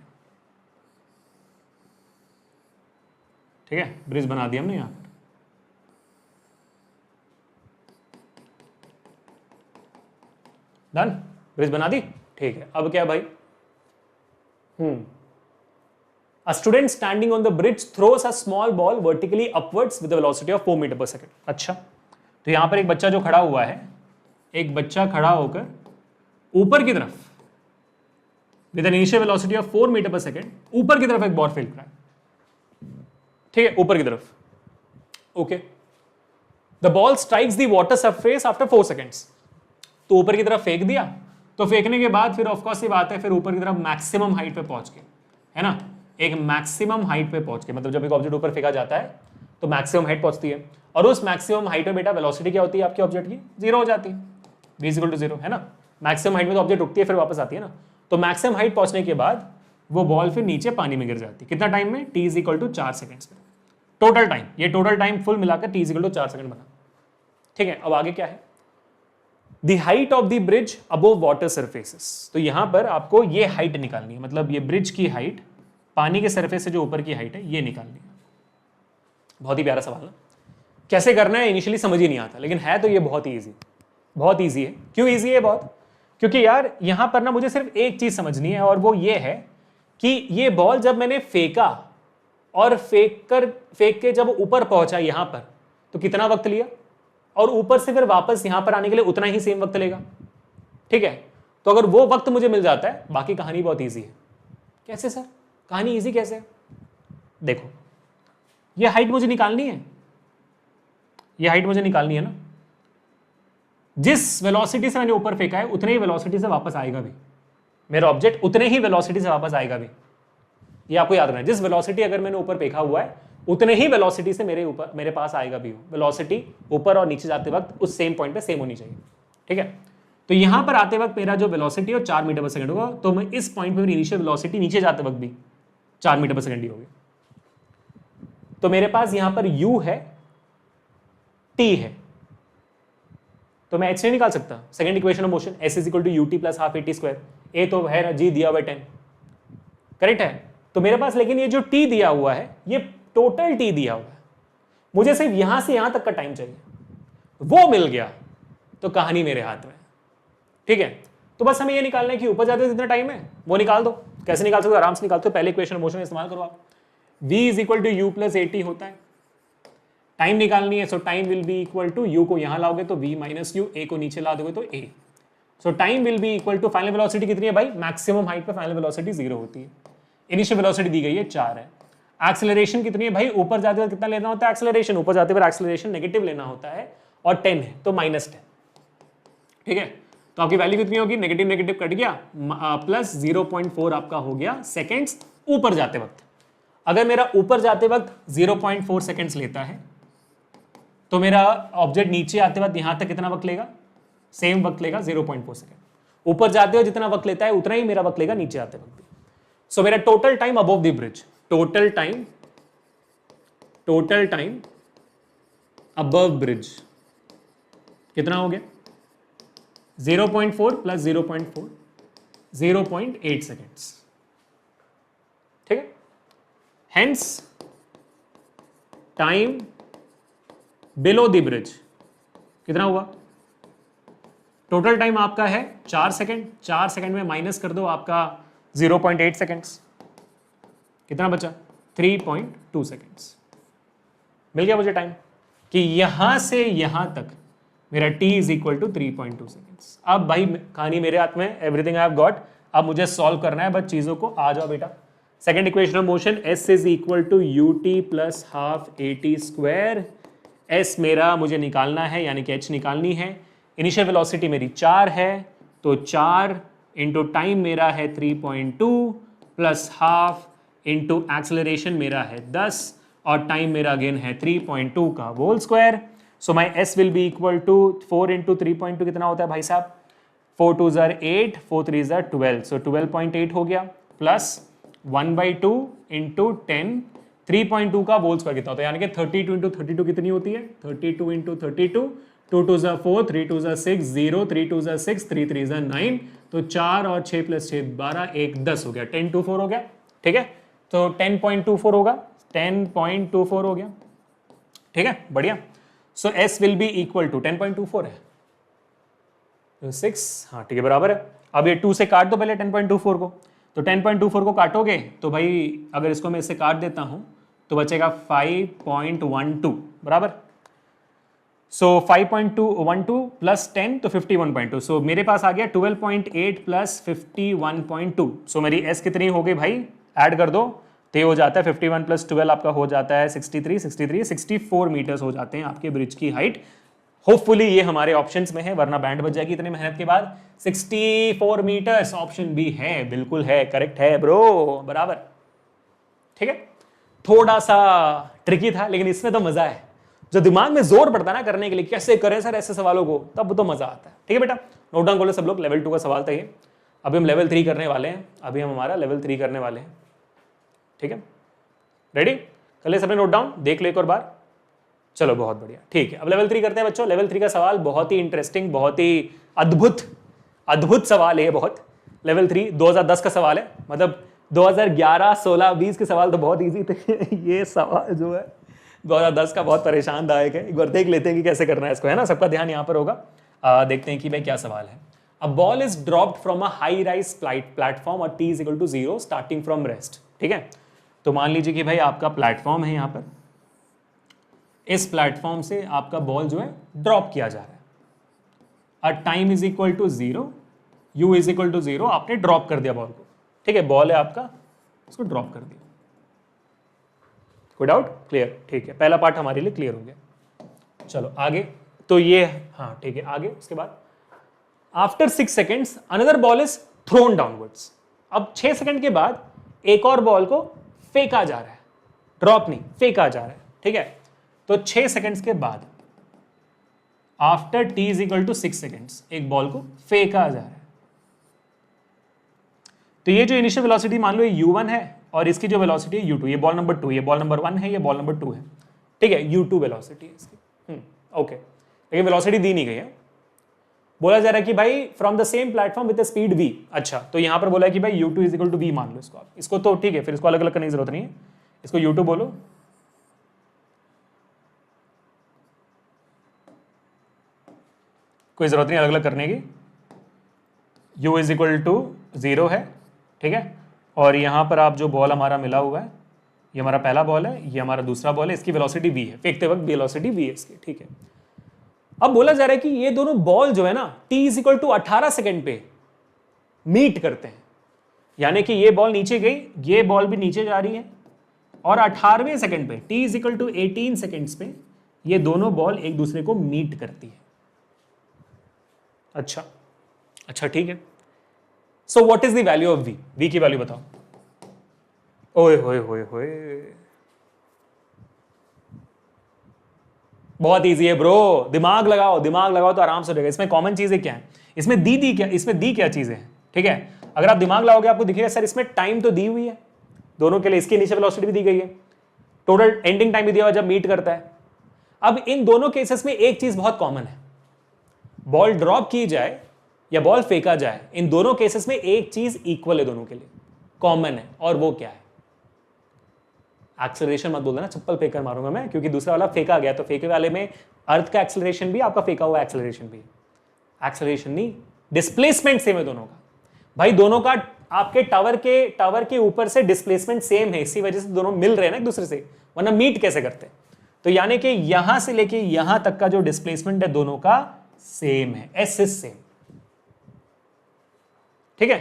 ठीक है, ब्रिज बना दिया हमने यहाँ। डन, ब्रिज बना दी, ठीक है। अब क्या भाई, A student standing on the bridge throws a small ball vertically upwards with a velocity of 4 metre per second. अच्छा, तो यहां पर एक बच्चा जो खड़ा हुआ है, एक बच्चा खड़ा होकर ऊपर की तरफ with an initial velocity of 4 metre per second ऊपर की तरफ एक बॉल फेंक रहा है, ठीक है, ऊपर की तरफ। Okay, the ball strikes the water surface after 4 seconds. तो ऊपर की तरफ फेंक दिया, तो फेंकने के बाद फिर ऑफकोर्स ये बात है, फिर ऊपर की तरफ मैक्सिमम हाइट पे पहुंच के, है ना, एक मैक्सिमम हाइट पे पहुंच के, मतलब जब एक ऑब्जेक्ट ऊपर फेंका जाता है तो मैक्सिमम हाइट पहुंचती है, और उस मैक्सिमम हाइट पे बेटा वेलोसिटी क्या होती है आपके ऑब्जेक्ट की, 0 हो जाती है, v इक्वल टू 0, है ना। मैक्सिमम हाइट में तो ऑब्जेक्ट रुकती है फिर वापस आती है ना, तो मैक्सिमम हाइट पहुंचने के बाद वो बॉल फिर नीचे पानी में गिर जाती है। कितना टाइम में, t इक्वल टू 4 सेकेंड्स में टोटल टाइम, ये टोटल टाइम फुल मिलाकर t इक्वल टू 4 सेकेंड बना, ठीक है। अब आगे क्या है, the height of the bridge above water surfaces. तो यहां पर आपको ये हाइट निकालनी है, मतलब ये ब्रिज की हाइट, पानी के सरफेस से जो ऊपर की हाइट है ये निकालनी है। बहुत ही प्यारा सवाल है, कैसे करना है इनिशियली समझ ही नहीं आता, लेकिन है तो ये बहुत ही ईजी, बहुत ईजी है। क्यों ईजी है बहुत, क्योंकि यार यहां पर ना मुझे सिर्फ एक चीज समझनी है, और वो ये है कि ये बॉल जब मैंने फेंका और फेंक के जब ऊपर पहुंचा यहां पर, तो कितना वक्त लिया, और ऊपर से फिर वापस यहां पर आने के लिए उतना ही सेम वक्त लेगा, ठीक है। तो अगर वो वक्त मुझे मिल जाता है, बाकी कहानी बहुत ईजी है। कैसे सर, कहानी ईजी कैसे, देखो ये हाइट मुझे निकालनी है, ये हाइट मुझे निकालनी है ना, जिस वेलोसिटी से मैंने ऊपर फेंका है उतने ही वेलोसिटी से वापस आएगा भी मेरा ऑब्जेक्ट, उतने ही वेलोसिटी से वापस आएगा भी, ये आपको याद रखना है। जिस वेलोसिटी अगर मैंने ऊपर फेंका हुआ है उतने ही वेलोसिटी से मेरे पास आएगा भी, वेलोसिटी ऊपर और नीचे जाते वक्त उस सेम पॉइंट पे सेम होनी चाहिए, ठीक है। तो यहां पर आते वक्त मेरा जो वेलोसिटी है 4 मीटर पर सेकंड होगा, तो मैं इस पॉइंट पे मेरी इनिशियल वेलोसिटी नीचे जाते वक्त भी 4 मीटर पर सेकंड ही होगी। तो मेरे पास यहां पर u है, t है, तो मैं h नहीं निकाल सकता, second equation of motion, s is equal to ut plus half at square, a तो है ना, g दिया हुआ 10, करेक्ट है। तो मेरे पास लेकिन ये जो t दिया हुआ है ये टोटल t दिया हुआ है, मुझे सिर्फ यहां से यहां तक का टाइम चाहिए, वो मिल गया तो कहानी मेरे हाथ में, ठीक है। तो बस हमें ये निकालना है कि ऊपर जाते जितना टाइम है वो निकाल दो। कैसे निकाल सकते हो, आराम से निकाल दो, पहले इक्वेशन ऑफ मोशन इस्तेमाल करो आप, v is equal to u plus at होता है, टाइम निकालनी है, so time will be equal to u को यहां लाओगे तो v माइनस u, a को नीचे ला दोगे तो a, so time will be equal to, final velocity कितनी है भाई, मैक्सिमम हाइट पे फाइनल वेलोसिटी 0 होती है, इनिशियल वेलोसिटी दी गई है 4 है। एक्सेलरेशन कितनी है भाई, ऊपर जाते हुए कितना लेना होता है एक्सेलरेशन, ऊपर जाते हुए एक्सेलरेशन नेगेटिव लेना होता है, और 10 है तो -10, ठीक है। तो आपकी वैल्यू कितनी होगी, नेगेटिव नेगेटिव कट गया, प्लस 0.4 आपका हो गया सेकेंड्स ऊपर जाते वक्त। अगर मेरा ऊपर जाते वक्त 0.4 सेकेंड्स लेता है तो मेरा ऑब्जेक्ट नीचे आते वक्त यहां तक कितना वक्त लेगा, सेम वक्त लेगा 0.4 सेकेंड। ऊपर जाते हुए जितना वक्त लेता है उतना ही मेरा वक्त लेगा नीचे आते वक्त भी। सो मेरा total time above the bridge, total time above bridge कितना हो गया, 0.4 प्लस 0.4, 0.8 सेकेंड्स, ठीक है। Hence time below the bridge कितना हुआ, टोटल टाइम आपका है 4 सेकेंड, 4 सेकेंड में माइनस कर दो आपका 0.8 सेकेंड्स, कितना बचा 3.2 सेकेंड्स। मिल गया मुझे टाइम कि यहां से यहां तक मेरा t is equal to 3.2 seconds. अब भाई कहानी मेरे हाथ में, एवरीथिंग आई हैव गॉट, अब मुझे सॉल्व करना है बस चीजों को। आ जाओ बेटा, second equation of motion, s is equal to ut plus half at square, s मेरा मुझे निकालना है यानी कि h निकालनी है, इनिशियल वेलोसिटी मेरी 4 है, तो 4 इंटू टाइम मेरा है 3.2 प्लस हाफ इंटू एक्सेलरेशन मेरा है 10 और टाइम मेरा अगेन है 3.2 का whole square. So my S will be equal to 4 into 3.2 कितना होता है भाई साहब, 4 2 ज़र 8, 4 3 ज़र 12, सो 12.8 हो गया, प्लस 1/2 इंटू 10, 3.2 का होल स्क्वायर कितना होता है, यानी कि 32 इंटू 32 कितनी होती है, 32 इंटू 32, 2 2 ज़र 4, 3 2 ज़र 6, 0, 3 2 ज़र 6, 3 3 ज़र 9, तो 4 और 6 प्लस 6 12, 1 10 हो गया, 10 2 4 हो गया, ठीक है। तो 10.24 होगा, 10.24 हो गया, ठीक है, बढ़िया। So s will be equal to 10.24 है, 6, हाँ ठीक है, बराबर है। अब ये 2 से काट दो पहले 10.24 को, तो 10.24 को काटोगे तो भाई अगर इसको मैं इससे काट देता हूं तो बचेगा 5.12, बराबर। सो 5.12 प्लस 10 तो 51.2, सो मेरे पास आ गया 12.8 प्लस 51.2। सो मेरी s कितनी हो गई भाई, ऐड कर दो तो ये हो जाता है 51 प्लस 12 आपका हो जाता है 64 मीटर्स हो जाते हैं आपके ब्रिज की हाइट। होपफुली ये हमारे ऑप्शंस में है, वरना बैंड बच जाएगी इतनी मेहनत के बाद। 64 मीटर्स ऑप्शन बी है, बिल्कुल है, करेक्ट है ब्रो, बराबर, ठीक है। थोड़ा सा ट्रिकी था लेकिन इसमें तो मजा है, जो दिमाग में जोर पड़ता है ना करने के लिए, कैसे करें सर ऐसे सवालों को, तब तो मजा आता है। ठीक है बेटा, नोट डाउन कर लो सब लोग, लेवल 2 का सवाल था ये। अभी हम लेवल 3 करने वाले हैं, अभी हम हमारा लेवल 3 करने वाले हैं, ठीक है, रेडी, कर ले सबने नोट डाउन, देख लो एक और बार, चलो बहुत बढ़िया, ठीक है। अब लेवल 3 करते हैं बच्चों। लेवल 3 का सवाल बहुत ही इंटरेस्टिंग, बहुत ही अद्भुत सवाल है बहुत। लेवल 3 2010 का सवाल है, मतलब 2011, 16, 20 के सवाल तो बहुत इजी थे ये सवाल जो है 2010 का बहुत परेशान दायक है। एक बार देख लेते हैं कि कैसे करना है इसको, है ना, सबका ध्यान यहाँ पर होगा। देखते हैं कि भाई क्या सवाल है। A ball is dropped from a high rise platform और t is equal to 0 starting from rest, ठीक है। तो मान लीजिए कि भाई आपका प्लेटफॉर्म है यहाँ पर, इस प्लेटफॉर्म से आपका बॉल जो है ड्रॉप किया जा रहा है। A time is equal to 0, u is equal to 0, आपने ड्रॉप कर दिया बॉल को, ठीक है, बॉल है आपका, इसको ड्रॉप कर दिया। कोई डाउट, क्लियर, ठीक है, पहला पार्ट हमारे लिए क्लियर हो गया। चलो आगे, तो ये, हाँ ठीक है, आगे उसके बाद after 6 seconds another ball is throne downwards. अब 6 सेकंड के बाद एक और बॉल को फेंका जा रहा है, ड्रॉप नहीं, फेंका जा रहा है, ठीक है। तो 6 सेकंड्स के बाद after t is equal to 6 seconds एक बॉल को फेंका जा रहा है। तो ये जो इनिशियल वेलोसिटी मान लो ये u1 है और इसकी जो वेलोसिटी है u2, ये बॉल नंबर 2, ये बॉल नंबर 1 है, ये बॉल नंबर 2 है, ठीक है, u2 वेलोसिटी है इसकी, ओके। लेकिन वेलोसिटी दी नहीं गई है, बोला जा रहा है कि भाई from the same platform with speed v। अच्छा, तो यहां पर बोला है कि भाई u2 is equal to v मान लो इसको आप, इसको तो ठीक है, फिर इसको अलग अलग करने की जरूरत नहीं है, इसको u2 बोलो, कोई जरूरत नहीं अलग अलग करने की। u इज इक्वल टू 0 है, ठीक है, और यहां पर आप जो बॉल हमारा मिला हुआ है, ये हमारा पहला बॉल है, ये हमारा दूसरा बॉल है, इसकी वेलोसिटी v है, फेंकते वक्त वेलोसिटी v है इसकी, ठीक है। अब बोला जा रहा है कि ये दोनों बॉल जो है ना t is equal to 18 second पे मीट करते हैं, यानी कि ये बॉल नीचे गई, ये बॉल भी नीचे जा रही है, और 18वें सेकेंड पे t is equal to 18 seconds पे ये दोनों बॉल एक दूसरे को मीट करती है। अच्छा अच्छा, ठीक है। So what is the value of v? v की वैल्यू बताओ। ओए होए होए होए, बहुत इजी है ब्रो, दिमाग लगाओ तो आराम से हो जाएगा। इसमें कॉमन चीजें क्या है, इसमें दी क्या चीजें हैं, ठीक है। अगर आप दिमाग लगाओगे आपको दिखेगा सर इसमें टाइम तो दी हुई है दोनों के लिए, इसकी इनिशियल वेलोसिटी भी दी गई है, टोटल एंडिंग टाइम भी दिया हुआ जब मीट करता है। अब इन दोनों केसेस में एक चीज बहुत कॉमन है, बॉल ड्रॉप की जाए या बॉल फेंका जाए, इन दोनों केसेस में एक चीज इक्वल है दोनों के लिए, कॉमन है, और वो क्या है? एक्सेलरेशन मत बोलना, चप्पल फेंकर मारूंगा मैं, क्योंकि दूसरा वाला फेंका गया, तो फेंके वाले में अर्थ का एक्सेलरेशन भी, आपका फेंका हुआ एक्सेलरेशन भी, एक्सेलरेशन नहीं डिस्प्लेसमेंट सेम है दोनों का। भाई दोनों का आपके टावर के ऊपर से डिस्प्लेसमेंट सेम है, इसी वजह से दोनों मिल रहे हैं ना एक दूसरे से, वरना मीट कैसे करते? तो यानी कि यहां से लेके यहां तक का जो डिस्प्लेसमेंट है दोनों का सेम है, एस इज सेम, ठीक है।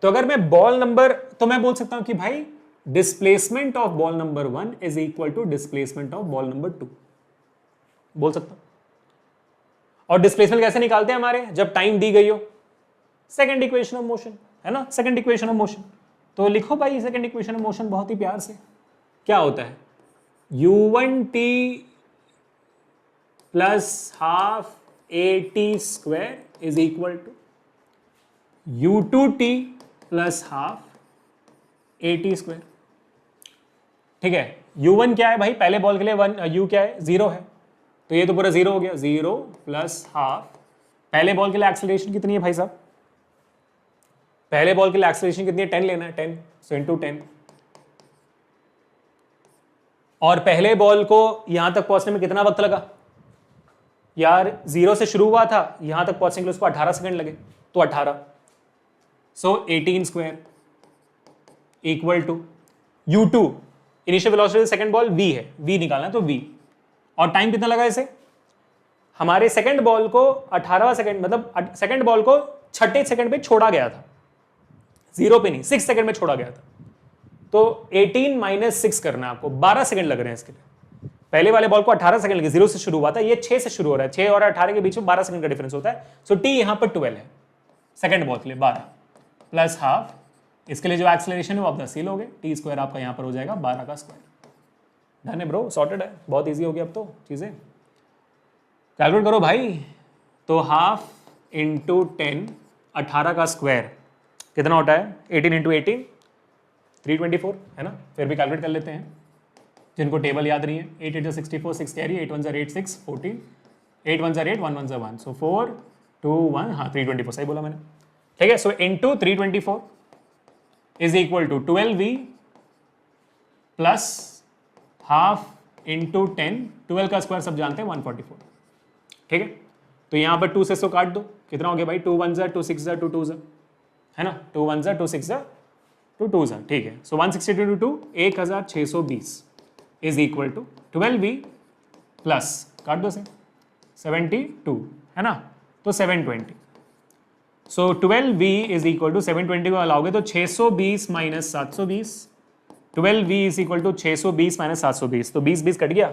तो अगर मैं बॉल नंबर, तो मैं बोल सकता हूं कि भाई displacement of ball number 1 is equal to displacement of ball number 2, बोल सकता हूं। और डिस्प्लेसमेंट कैसे निकालते हैं हमारे, जब टाइम दी गई हो, सेकंड इक्वेशन ऑफ मोशन, है ना, सेकंड इक्वेशन ऑफ मोशन। तो लिखो भाई सेकंड इक्वेशन ऑफ मोशन बहुत ही प्यार से, क्या होता है, u1t plus half at square is equal to u2t plus half at square, ठीक है। u1 क्या है भाई, पहले बॉल के लिए 1, u क्या है 0 है, तो ये तो पूरा 0 हो गया, 0 प्लस हाफ, पहले बॉल के लिए एक्सेलरेशन कितनी है भाई साहब, पहले बॉल के लिए एक्सेलरेशन कितनी है, 10 लेना है, 10, सो इंटू 10, और पहले बॉल को यहां तक पहुंचने में कितना वक्त लगा यार, 0 से शुरू हुआ था, यहां तक पहुंचने के लिए उसको 18 सेकंड लगे, तो 18, so 18 square equal to u2 initial velocity second ball v है, v निकालना है तो v, और टाइम कितना लगा इसे, हमारे सेकंड बॉल को 18वां सेकंड, मतलब सेकंड बॉल को छठे सेकंड पे छोड़ा गया था, 0 पे नहीं, 6 सेकंड में छोड़ा गया था, तो 18 माइनस 6 करना है आपको, 12 सेकंड लग रहे हैं इसके लिए। पहले वाले बॉल को 18 सेकंड लगे, 0 से शुरू हुआ था, ये 6 से शुरू हो रहा है, 6 और 18 के बीच में 12 सेकंड का डिफरेंस होता है, सो t यहां पर 12 है, सेकंड बॉल के लिए 12 प्लस हाफ, इसके लिए जो एक्सेलरेशन है वो आप 10 ही लोगे, टी स्क्वायर आपका यहां पर हो जाएगा 12 का स्क्वायर। डन है ब्रो, सॉर्टेड है, बहुत ईजी हो गया अब तो चीजें। कैलकुलेट करो भाई, तो हाफ इंटू 10, 18 का स्क्वायर कितना होता है, 18 इंटू 18 324 है ना, फिर भी कैलकुलेट कर लेते हैं जिनको टेबल याद नहीं है। 8 8 64, 6 कैरी, 8 1 8 6 14, 8 1 8 1 1 1, सो 4 2 1, हाँ 324 सही बोला मैंने, ठीक है। So into 324 is equal to 12v plus half into 10, 12 का स्क्वायर सब जानते हैं 144, ठीक है। तो यहाँ पर 2 से इसको काट दो, कितना हो गया भाई, 2 1 जा 2 6 जा 2 2 जा, है ना, 2 1 जा 2 6 जा 2 2 जा, ठीक है। So 162 to 1620 is equal to 12v plus काट दो से 72, है ना, तो 720, सो 12v इज इक्वल टू 720 को अलाओगे तो 620 minus 720, 12v is equal to 620 minus 720, तो 20 20 कट गया,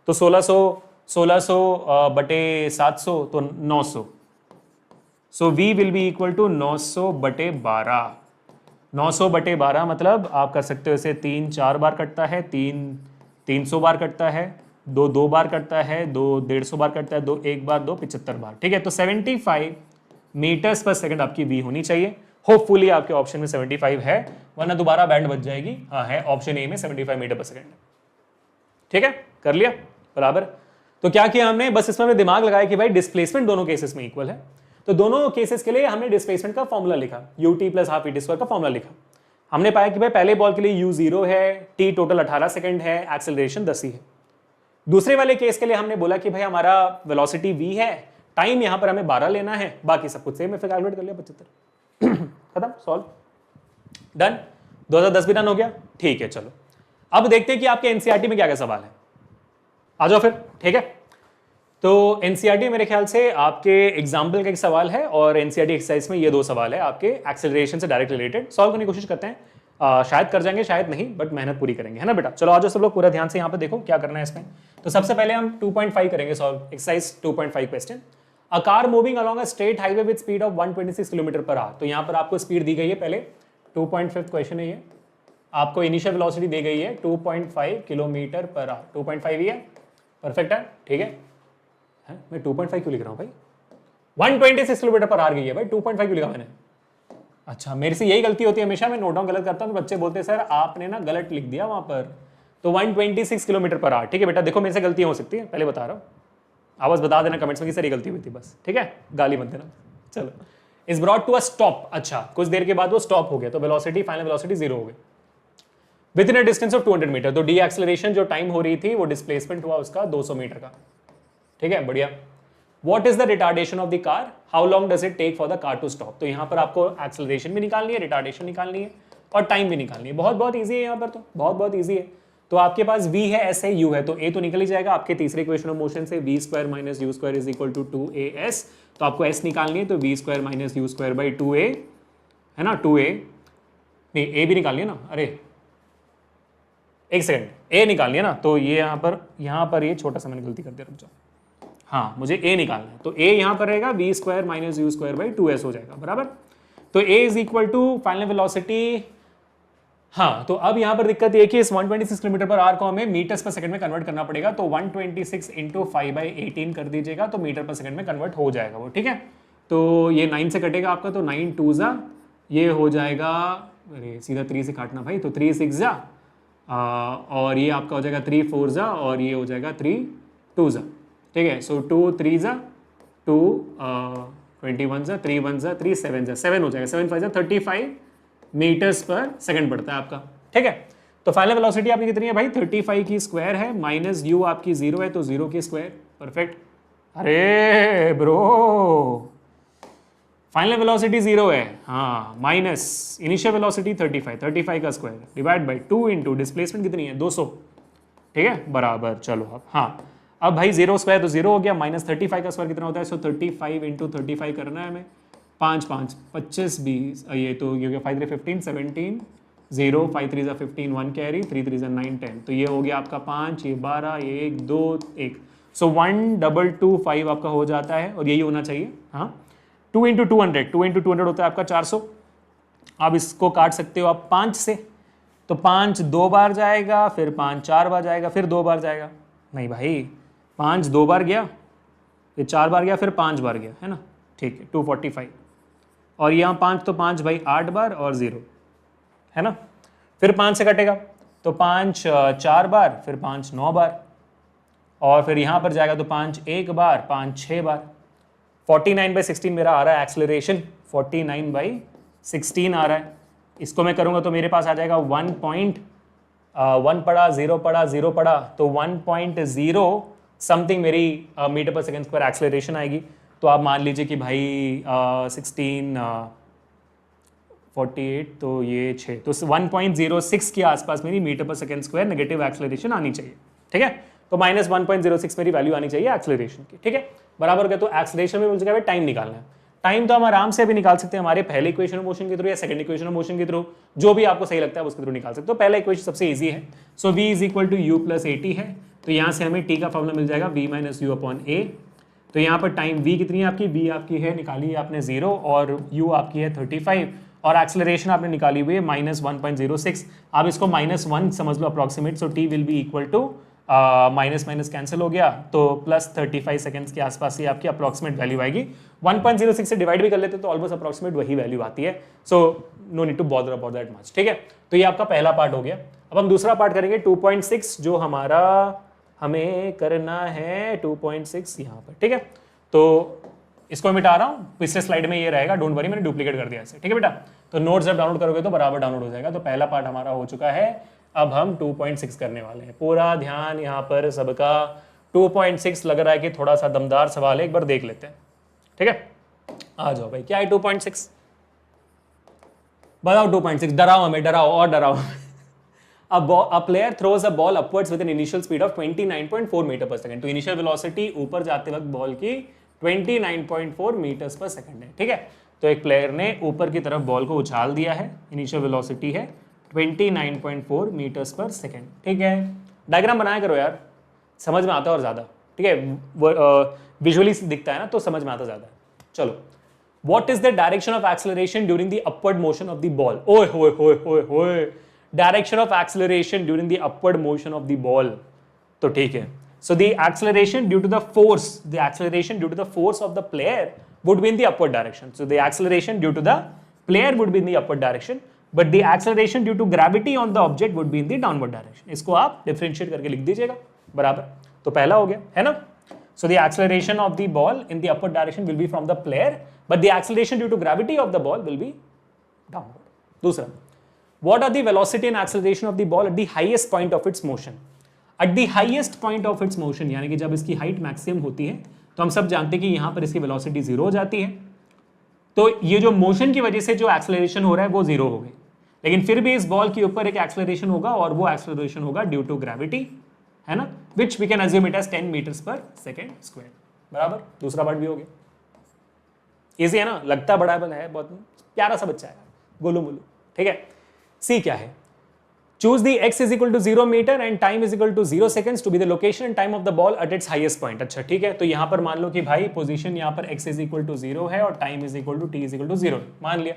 तो 1600 बटे 700 तो 900, so v will be equal to 900 बटे 12, 900 बटे 12 मतलब आप कर सकते हो इसे 3 4 बार कटता है, 300 बार कटता है, 2 बार कटता है, 150 बार कटता है, 2 1 बार, 2 75 बार, ठीक है। तो 75 मीटर्स पर सेकंड आपकी v होनी चाहिए, होपफुली आपके ऑप्शन में 75 है, वरना दोबारा बैंड बच जाएगी, हाँ है ऑप्शन ए में 75 मीटर पर सेकंड, ठीक है, कर लिया बराबर। तो क्या किया हमने, बस इसमें हमने दिमाग लगाया कि भाई डिस्प्लेसमेंट दोनों केसेस में इक्वल है, तो दोनों केसेस के लिए हमने डिस्प्लेसमेंट का फॉर्मूला लिखा, ut plus half et square का फॉर्मूला लिखा। हमने पाया कि भाई पहले बॉल के लिए u0 है, t टोटल 18 सेकंड है, एक्सेलरेशन 10 ही है। दूसरे वाले केस के लिए हमने बोला कि भाई हमारा वेलोसिटी v है, टाइम यहां पर हमें 12 लेना है, बाकी सब कुछ सेम है, फिर कैलकुलेट कर लिया 75 खत्म, सॉल्व, डन। 2010 भी डन हो गया, ठीक है। चलो अब देखते हैं कि आपके एनसीईआरटी में क्या क्या सवाल है, आ जाओ फिर, ठीक है। तो एनसीईआरटी मेरे ख्याल से आपके एग्जाम्पल का एक सवाल है, और एनसीईआरटी एक्सरसाइज में ये 2 सवाल है आपके एक्सेलरेशन से डायरेक्ट रिलेटेड, सॉल्व करने की कोशिश करते हैं, शायद कर जाएंगे शायद नहीं, बट मेहनत पूरी करेंगे, है ना बेटा। चलो आ जाओ सब लोग, पूरा ध्यान से यहाँ पे देखो क्या करना है इसमें। तो सबसे पहले हम 2.5 करेंगे solve, exercise 2.5 question. A car moving along a straight highway with speed of 126 kilometre per hour, तो यहाँ पर आपको स्पीड दी गई है, पहले 2.5 क्वेश्चन है ये, आपको इनिशियल वेलोसिटी दी गई है 2.5 किलोमीटर पर आवर, 2.5 ही है, परफेक्ट है, ठीक है। मैं 2.5 क्यों लिख रहा हूँ भाई, 126 किलोमीटर पर आवर गई है भाई, 2.5 क्यों लिखा मैंने, अच्छा मेरे से यही गलती होती है हमेशा, मैं नोट डाउन गलत करता हूँ तो बच्चे बोलते हैं सर आपने ना गलत लिख दिया वहां पर, तो 126 किलोमीटर पर आवर, ठीक है बेटा। देखो मेरे से गलतियां हो सकती है, पहले बता रहा हूँ, आवाज बता देना कमेंट्स में कि सर ये गलती हुई थी बस, ठीक है, गाली मत देना। चलो, is brought to a stop, अच्छा कुछ देर के बाद वो स्टॉप हो गया, तो वेलोसिटी फाइनल वेलोसिटी 0 हो गई within a distance of 200 metre, तो डी एक्सेलरेशन जो टाइम हो रही थी वो डिस्प्लेसमेंट हुआ उसका 200 मीटर का, ठीक है, बढ़िया। What is the retardation of the car? How long does it take for the car to stop? तो यहाँ पर आपको एक्सेलरेशन भी निकालनी है, रिटार्डेशन निकालनी है, और टाइम भी निकालनी है, बहुत ईजी है यहाँ पर, तो बहुत ईजी है। तो आपके पास v है, s है, u है, तो a तो निकल ही जाएगा आपके तीसरे इक्वेशन ऑफ मोशन से, v square minus you square is equal to 2as, तो आपको s निकालनी है, तो v square minus you square by 2a, है ना, 2a नहीं a भी निकालनी है ना, अरे एक सेकंड, a निकालनी है ना, तो ये यहाँ पर ये छोटा सा मैंने गलती कर दिया, रुक जाओ, हाँ मुझे a निकालना है, तो a यहाँ पर रहेगा v square minus you square by 2s हो जाएगा, बराबर। तो a is equal to final velocity, हाँ तो अब यहाँ पर दिक्कत ये कि इस 126 किलोमीटर पर आवर को हमें मीटर्स पर सेकंड में कन्वर्ट करना पड़ेगा, तो 126 इंटू 5/18 कर दीजिएगा, तो मीटर पर सेकंड में कन्वर्ट हो जाएगा वो, ठीक है। तो ये 9 से कटेगा आपका, तो 9 2 जा, ये हो जाएगा, अरे सीधा 3 से काटना भाई, तो 3 6 जा, और ये आपका हो जाएगा 3 4 जा, और ये हो जाएगा 3 2 जा, ठीक है। सो 2 3 जा 2 21 जा 3 1 जा 3 7 जा 7 हो जाएगा, 7 5 जा 35 मीटर्स पर सेकंड पड़ता है आपका, ठीक है। तो फाइनल वेलोसिटी आपकी कितनी है भाई 35 की स्क्वायर है माइनस यू आपकी 0 है तो 0 की स्क्वायर। परफेक्ट। अरे ब्रो फाइनल वेलोसिटी 0 है, हाँ, माइनस इनिशियल वेलोसिटी 35 का square divide by 2 into displacement कितनी है 200, ठीक है, बराबर। चलो अब हाँ, अब भाई 0 स्क्वायर तो 0 हो गया, माइनस 35 का स्क्वायर कितना होता है, सो 35 इंटू 35 करना है हमें, 5 5 25 20, ये तो ये हो गया 5 3 15 17 0 5 3 15 1 कैरी 3 3 9 10, तो ये हो गया आपका 5, ये 12, ये 1 2 1, सो 1225 आपका हो जाता है और यही होना चाहिए। हाँ 2 इंटू 200 होता है आपका 400। अब इसको काट सकते हो आप 5 से, तो 5 2 बार जाएगा, फिर 5 4 बार जाएगा, फिर 2 बार जाएगा, नहीं भाई 5 2 बार गया, फिर 4 बार गया, फिर 5 बार गया, है ना, ठीक है 245, और यहाँ 5 तो 5 भाई 8 बार और 0, है ना, फिर 5 से कटेगा तो 5 4 बार, फिर 5 9 बार, और फिर यहाँ पर जाएगा तो 5 1 बार, 5 6 बार। 49/16 मेरा आ रहा है एक्सेलरेशन, 49/16 आ रहा है। इसको मैं करूँगा तो मेरे पास आ जाएगा 1.1 पड़ा, 0 पड़ा, 0 पड़ा, तो 1.0 समथिंग मेरी metre per second square acceleration आएगी। तो आप मान लीजिए कि भाई 16 48 तो ये 6, तो 1.06 के आसपास मेरी metre per second square negative acceleration आनी चाहिए, ठीक है, तो माइनस 1.06 मेरी वैल्यू आनी चाहिए एक्सेलरेशन की, ठीक है, बराबर हो गया। तो एक्सेलरेशन में मुझे टाइम निकालना है, टाइम तो हम आराम से अभी निकाल सकते हैं हमारे पहले इक्वेशन ऑफ मोशन के थ्रू या सेकंड इक्वेशन ऑफ मोशन के थ्रू, जो भी आपको सही लगता है उसके थ्रू निकाल सकते हो। पहला इक्वेशन सबसे इजी है, so v is equal to you plus A T है, तो यहाँ से हमें t का फॉर्मूला मिल जाएगा v माइनस यू अपॉन ए। तो यहाँ पर टाइम v कितनी है आपकी, v आपकी है निकाली है आपने 0 और u आपकी है 35 और एक्सेलरेशन आपने निकाली हुई है माइनस 1.06। आप इसको -1 समझ लो approximate, so t will be equal to minus minus cancel हो गया तो प्लस 35 सेकंड्स के आसपास ही आपकी अप्रॉक्सीमेट वैल्यू आएगी। 1.06 से डिवाइड भी कर लेते तो ऑलमोस्ट अप्रॉक्सीमेट वही वैल्यू आती है, so no need to bother about that much, ठीक है। तो ये आपका पहला पार्ट हो गया। अब हम दूसरा पार्ट करेंगे 2.6, जो हमारा हमें करना है 2.6 यहाँ पर, ठीक है। तो इसको मिटा रहा हूँ, पिछले स्लाइड में ये रहेगा, डोंट वरी, मैंने डुप्लीकेट कर दिया इसे, ठीक है बेटा। तो नोट्स जब डाउनलोड करोगे तो बराबर डाउनलोड हो जाएगा। तो पहला पार्ट हमारा हो चुका है, अब हम 2.6 करने वाले हैं। पूरा ध्यान यहाँ पर सबका 2.6 लग रहा है कि थोड़ा सा दमदार सवाल है, एक बार देख लेते हैं, ठीक है। आ जाओ भाई, क्या है 2.6, बताओ 2.6, डराओ हमें, डराओ और डराओ। A player throws a ball upwards with an initial speed of 29.4 metre पर सेकंड। तो इनिशियल वेलोसिटी ऊपर जाते वक्त बॉल की 29.4 मीटर्स पर सेकंड है, ठीक है। तो एक प्लेयर ने ऊपर की तरफ बॉल को उछाल दिया है, इनिशियल वेलोसिटी है 29.4 मीटर्स पर सेकंड, ठीक है। डायग्राम बनाया करो यार, समझ में आता है और ज़्यादा, ठीक है, विजुअली दिखता है ना तो समझ में आता ज़्यादा है। चलो, what is the direction of acceleration during the upward motion of the ball. ओए होए होए होए होए, direction of acceleration during the upward motion of the ball, तो ठीक है। So the acceleration due to the force, the acceleration due to the force of the player would be in the upward direction. So the acceleration due to the player would be in the upward direction, but the acceleration due to gravity on the object would be in the downward direction. इसको आप differentiate करके लिख दीजिएगा, बराबर। तो पहला हो गया, है ना। So the acceleration of the ball in the upward direction will be from the player, but the acceleration due to gravity of the ball will be downward. दूसरा, what are the velocity and acceleration of the ball at the highest point of its motion? At the highest point of its motion, यानी कि जब इसकी height maximum होती है, तो हम सब जानते हैं कि यहां पर इसकी वेलोसिटी 0 हो जाती है, तो ये जो मोशन की वजह से जो एक्सेलरेशन हो रहा है वो 0 हो गई, लेकिन फिर भी इस बॉल के ऊपर एक एक्सेलरेशन होगा और वो एक्सेलरेशन होगा ड्यू टू ग्रेविटी, है ना, which we can assume it as 10 metres पर सेकेंड स्क्वायर, बराबर। दूसरा पार्ट भी हो गया, इजी है ना, लगता बड़ा है, बहुत प्यारा सा बच्चा है, गोलू मोलू, ठीक है। सी क्या है, choose the x is equal to 0 meter and time is equal to 0 seconds to be the location and time of the ball at its highest point। अच्छा ठीक है, तो यहां पर मान लो कि भाई पोजीशन यहां पर x is equal to 0 है और time is equal to t is equal to 0 मान लिया।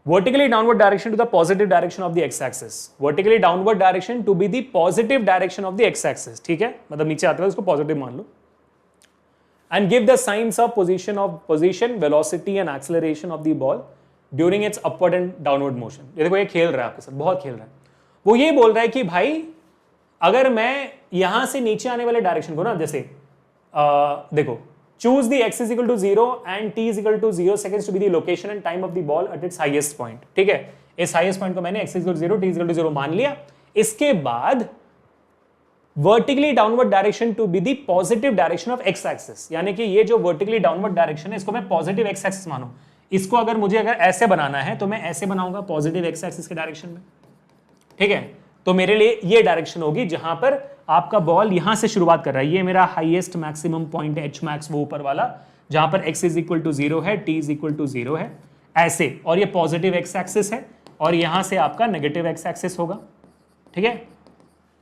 vertically downward direction to the positive direction of the x axis, vertically downward direction to be the positive direction of the x axis, ठीक है, मतलब नीचे आते हुए उसको positive मान लो। and give the signs of position velocity and acceleration of the ball during its upward and downward motion. ये देखो, ये खेल रहा है आपके साथ, बहुत खेल रहा है। वो ये बोल रहा है कि भाई अगर मैं यहां से नीचे आने वाले डायरेक्शन को ना, जैसे देखो, choose the X is equal to 0 and T is equal to 0 seconds to be the location and time of the ball at its highest point, ठीक है। इस हाईएस्ट पॉइंट को मैंने x = 0 t = 0 मान लिया। इसके बाद vertically downward direction to be the positive direction of X axis, यानी कि ये जो वर्टिकली डाउनवर्ड डायरेक्शन है इसको मैं पॉजिटिव एक्स एक्सिस मानूं। इसको अगर मुझे ऐसे बनाना है तो मैं ऐसे बनाऊंगा पॉजिटिव एक्स एक्सिस के डायरेक्शन में, ठीक है। तो मेरे लिए ये डायरेक्शन होगी जहां पर आपका बॉल यहां से शुरुआत कर रहा है, ये मेरा highest maximum point H max वो ऊपर वाला जहां पर x = 0 है, t = 0 है, ऐसे, और ये पॉजिटिव एक्स एक्सिस है और यहां से आपका नेगेटिव एक्स एक्सिस होगा, ठीक है।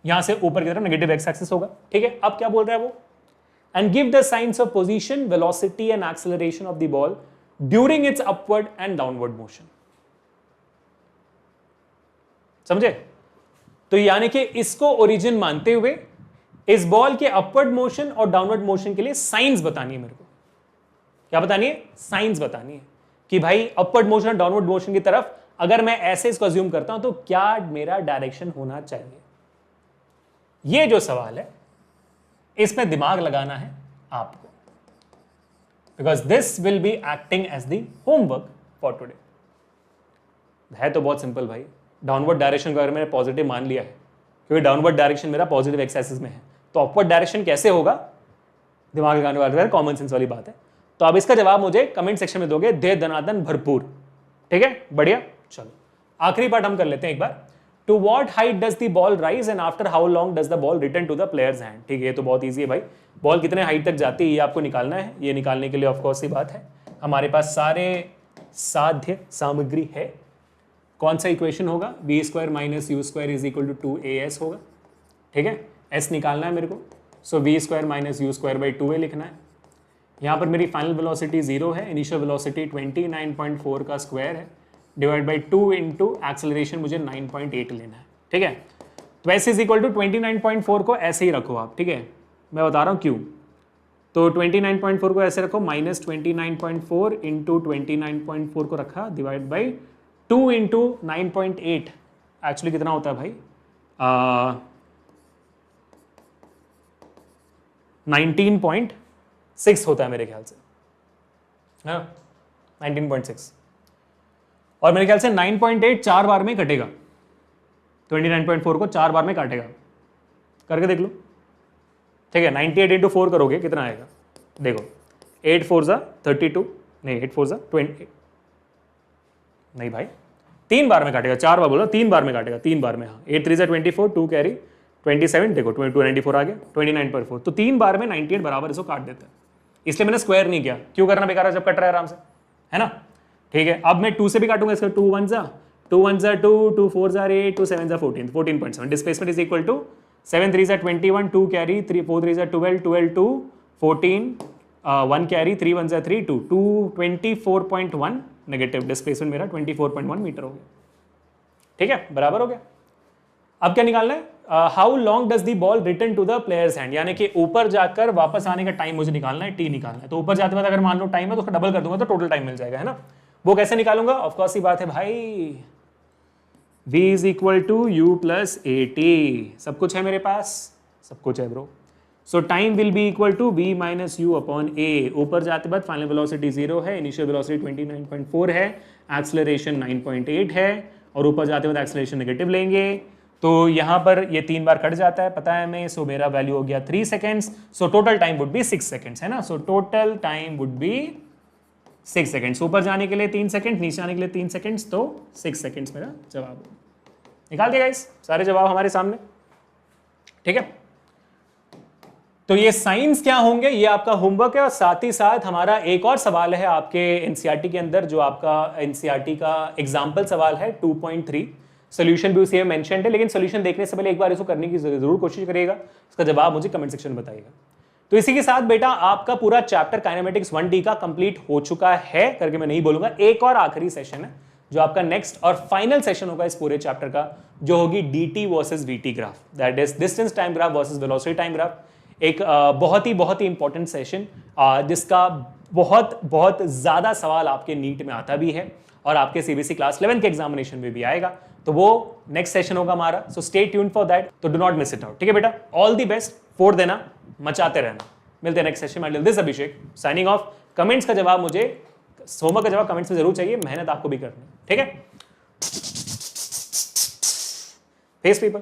यहां से ऊपर की तरफ नेगेटिव एक्स एक्सिस होगा, ठीक है। अब क्या बोल रहा है वो, and give the science of position, velocity and acceleration of the ball during its upward and downward motion. समझे? तो यानी कि इसको ओरिजिन मानते हुए इस बॉल के अपवर्ड मोशन और डाउनवर्ड मोशन के लिए साइंस बतानी है मेरे को। क्या बतानी है? साइंस बतानी है कि भाई अपवर्ड मोशन और डाउनवर्ड मोशन की तरफ अगर मैं ऐसे इसको अज्यूम करता हूं तो क्या मेरा डायरेक्शन होना चाहिए। ये जो सवाल है इसमें दिमाग लगाना है आपको, because this will be acting as the homework for today. है तो बहुत सिंपल भाई, डाउनवर्ड डायरेक्शन को अगर मैंने पॉजिटिव मान लिया है, क्योंकि डाउनवर्ड डायरेक्शन मेरा पॉजिटिव एक्स एक्सिस में है, तो अपवर्ड डायरेक्शन कैसे होगा, दिमाग लगाने वाला कॉमन सेंस वाली बात है। तो अब इसका जवाब मुझे कमेंट सेक्शन में दोगे दे दनादन भरपूर, ठीक है, बढ़िया। चलो आखिरी पार्ट हम कर लेते हैं एक बार। To what height does the ball rise and after how long does the ball return to the player's hand. ठीक है, ये तो बहुत ईजी है भाई, बॉल कितने हाइट तक जाती है ये आपको निकालना है। ये निकालने के लिए ऑफकोर्स ही बात है, हमारे पास सारे साध्य सामग्री है। कौन सा इक्वेशन होगा, v² - u² = 2as होगा, ठीक है। s निकालना है मेरे को, सो v² - u²/2a लिखना है। यहाँ पर मेरी फाइनल वेलोसिटी 0 है, इनिशियल वेलोसिटी 29.4 का स्क्वायर है, डिवाइड बाई 2 इंटू एक्सेलरेशन मुझे 9.8 लेना है, ठीक है। तो s = 29.4 को ऐसे ही रखो आप, ठीक है, मैं बता रहा हूँ क्यों। तो 29.4 को ऐसे रखो, -29.4 इंटू 29.4 को रखा, डिवाइड बाई 2 इंटू 9.8, एक्चुअली कितना होता है भाई, 19.6 होता है मेरे ख्याल से, हाँ 19.6, और मेरे ख्याल से 9.8 4 बार में कटेगा, 29.4 को 4 बार में काटेगा, करके देख लो, ठीक है। 98 इंटू 4 करोगे कितना आएगा, देखो 8 4 32, नहीं 8 4 20, नहीं भाई 3 बार में काटेगा, 4 बार बोला, 3 बार में काटेगा, 3 बार में, हाँ 8 3 24, 2 कैरी 27, देखो 294 आ गया, 29.4, तो 3 बार में 98 बराबर इसको काट देता है, इसलिए मैंने स्क्वायर नहीं किया, क्यों करना बेकार है जब कट रहा है आराम से, है ना, ठीक है। अब मैं 2 से भी काटूंगा इसका, 2 1 ज़ा 2 1 ज़ा 2, 2 4 ज़ा 8, 2 7 ज़ा 14, 14.7, डिस्प्लेसमेंट इज इक्वल टू 7 3 ज़ा 21, 2 कैरी 3 4 3 ज़ा 12, 12 2 14, 1 कैरी 3 1 ज़ा 3 2, 24.1 नेगेटिव, डिस्प्लेसमेंट मेरा 24.1 मीटर हो गया, ठीक है, बराबर हो गया। अब क्या निकालना है, how long does the ball return to the player's hand, यानी कि ऊपर जाकर वापस आने का टाइम मुझे निकालना है, टी निकालना है। तो ऊपर जाते बाद अगर मान लो टाइम है तो उसका डबल कर दूंगा तो टोटल टाइम मिल जाएगा, है ना। वो कैसे निकालूंगा, ऑफकोर्स ही बात है भाई, v = u + at, सब कुछ है मेरे पास, सब कुछ है bro. So time will be equal to v - u/a, ऊपर जाते बाद फाइनल वेलोसिटी 0 है, इनिशियल वेलोसिटी 29.4 है, एक्सेलरेशन 9.8 है, और ऊपर जाते बाद एक्सेलरेशन नेगेटिव लेंगे, तो यहाँ पर ये 3 बार कट जाता है, पता है हमें, सो मेरा वैल्यू हो गया 3 seconds, so total time would be 6 seconds, है ना। So total time would be 6 seconds, ऊपर जाने के लिए 3 सेकेंड, नीचे आने के लिए 3 सेकेंड्स, तो 6 सेकेंड्स मेरा जवाब निकाल दिया गाइस, सारे जवाब हमारे सामने, ठीक है। तो ये साइंस क्या होंगे, ये आपका होमवर्क है, और साथ ही साथ हमारा एक और सवाल है आपके एनसीईआरटी के अंदर, जो आपका एनसीईआरटी का एग्जाम्पल सवाल है 2.3, सोल्यूशन भी उसी में मेंशन है, लेकिन सोल्यूशन देखने से पहले एक बार इसको करने की जरूर कोशिश करिएगा, इसका जवाब मुझे कमेंट सेक्शन में बताइएगा। तो इसी के साथ बेटा आपका पूरा चैप्टर काइनेमेटिक्स 1D का कंप्लीट हो चुका है, करके मैं नहीं बोलूंगा, एक और आखिरी सेशन है जो आपका नेक्स्ट और फाइनल सेशन होगा इस पूरे चैप्टर का, जो होगी dt versus vt graph, that is distance time graph versus velocity time graph. एक बहुत ही इंपॉर्टेंट सेशन, जिसका बहुत ज्यादा सवाल आपके नीट में आता भी है और आपके सीबीएसई क्लास 11 के एग्जामिनेशन में भी आएगा, तो वो नेक्स्ट सेशन होगा हमारा, so stay tuned for that, तो do not miss it out, ठीक है बेटा। ऑल द बेस्ट, फोड़ देना, मचाते रहना, मिलते हैं नेक्स्ट सेशन में। This Abhishek signing off. Comments का जवाब मुझे, होमवर्क का जवाब कमेंट्स में जरूर चाहिए, मेहनत आपको भी करनी है, ठीक है। Face paper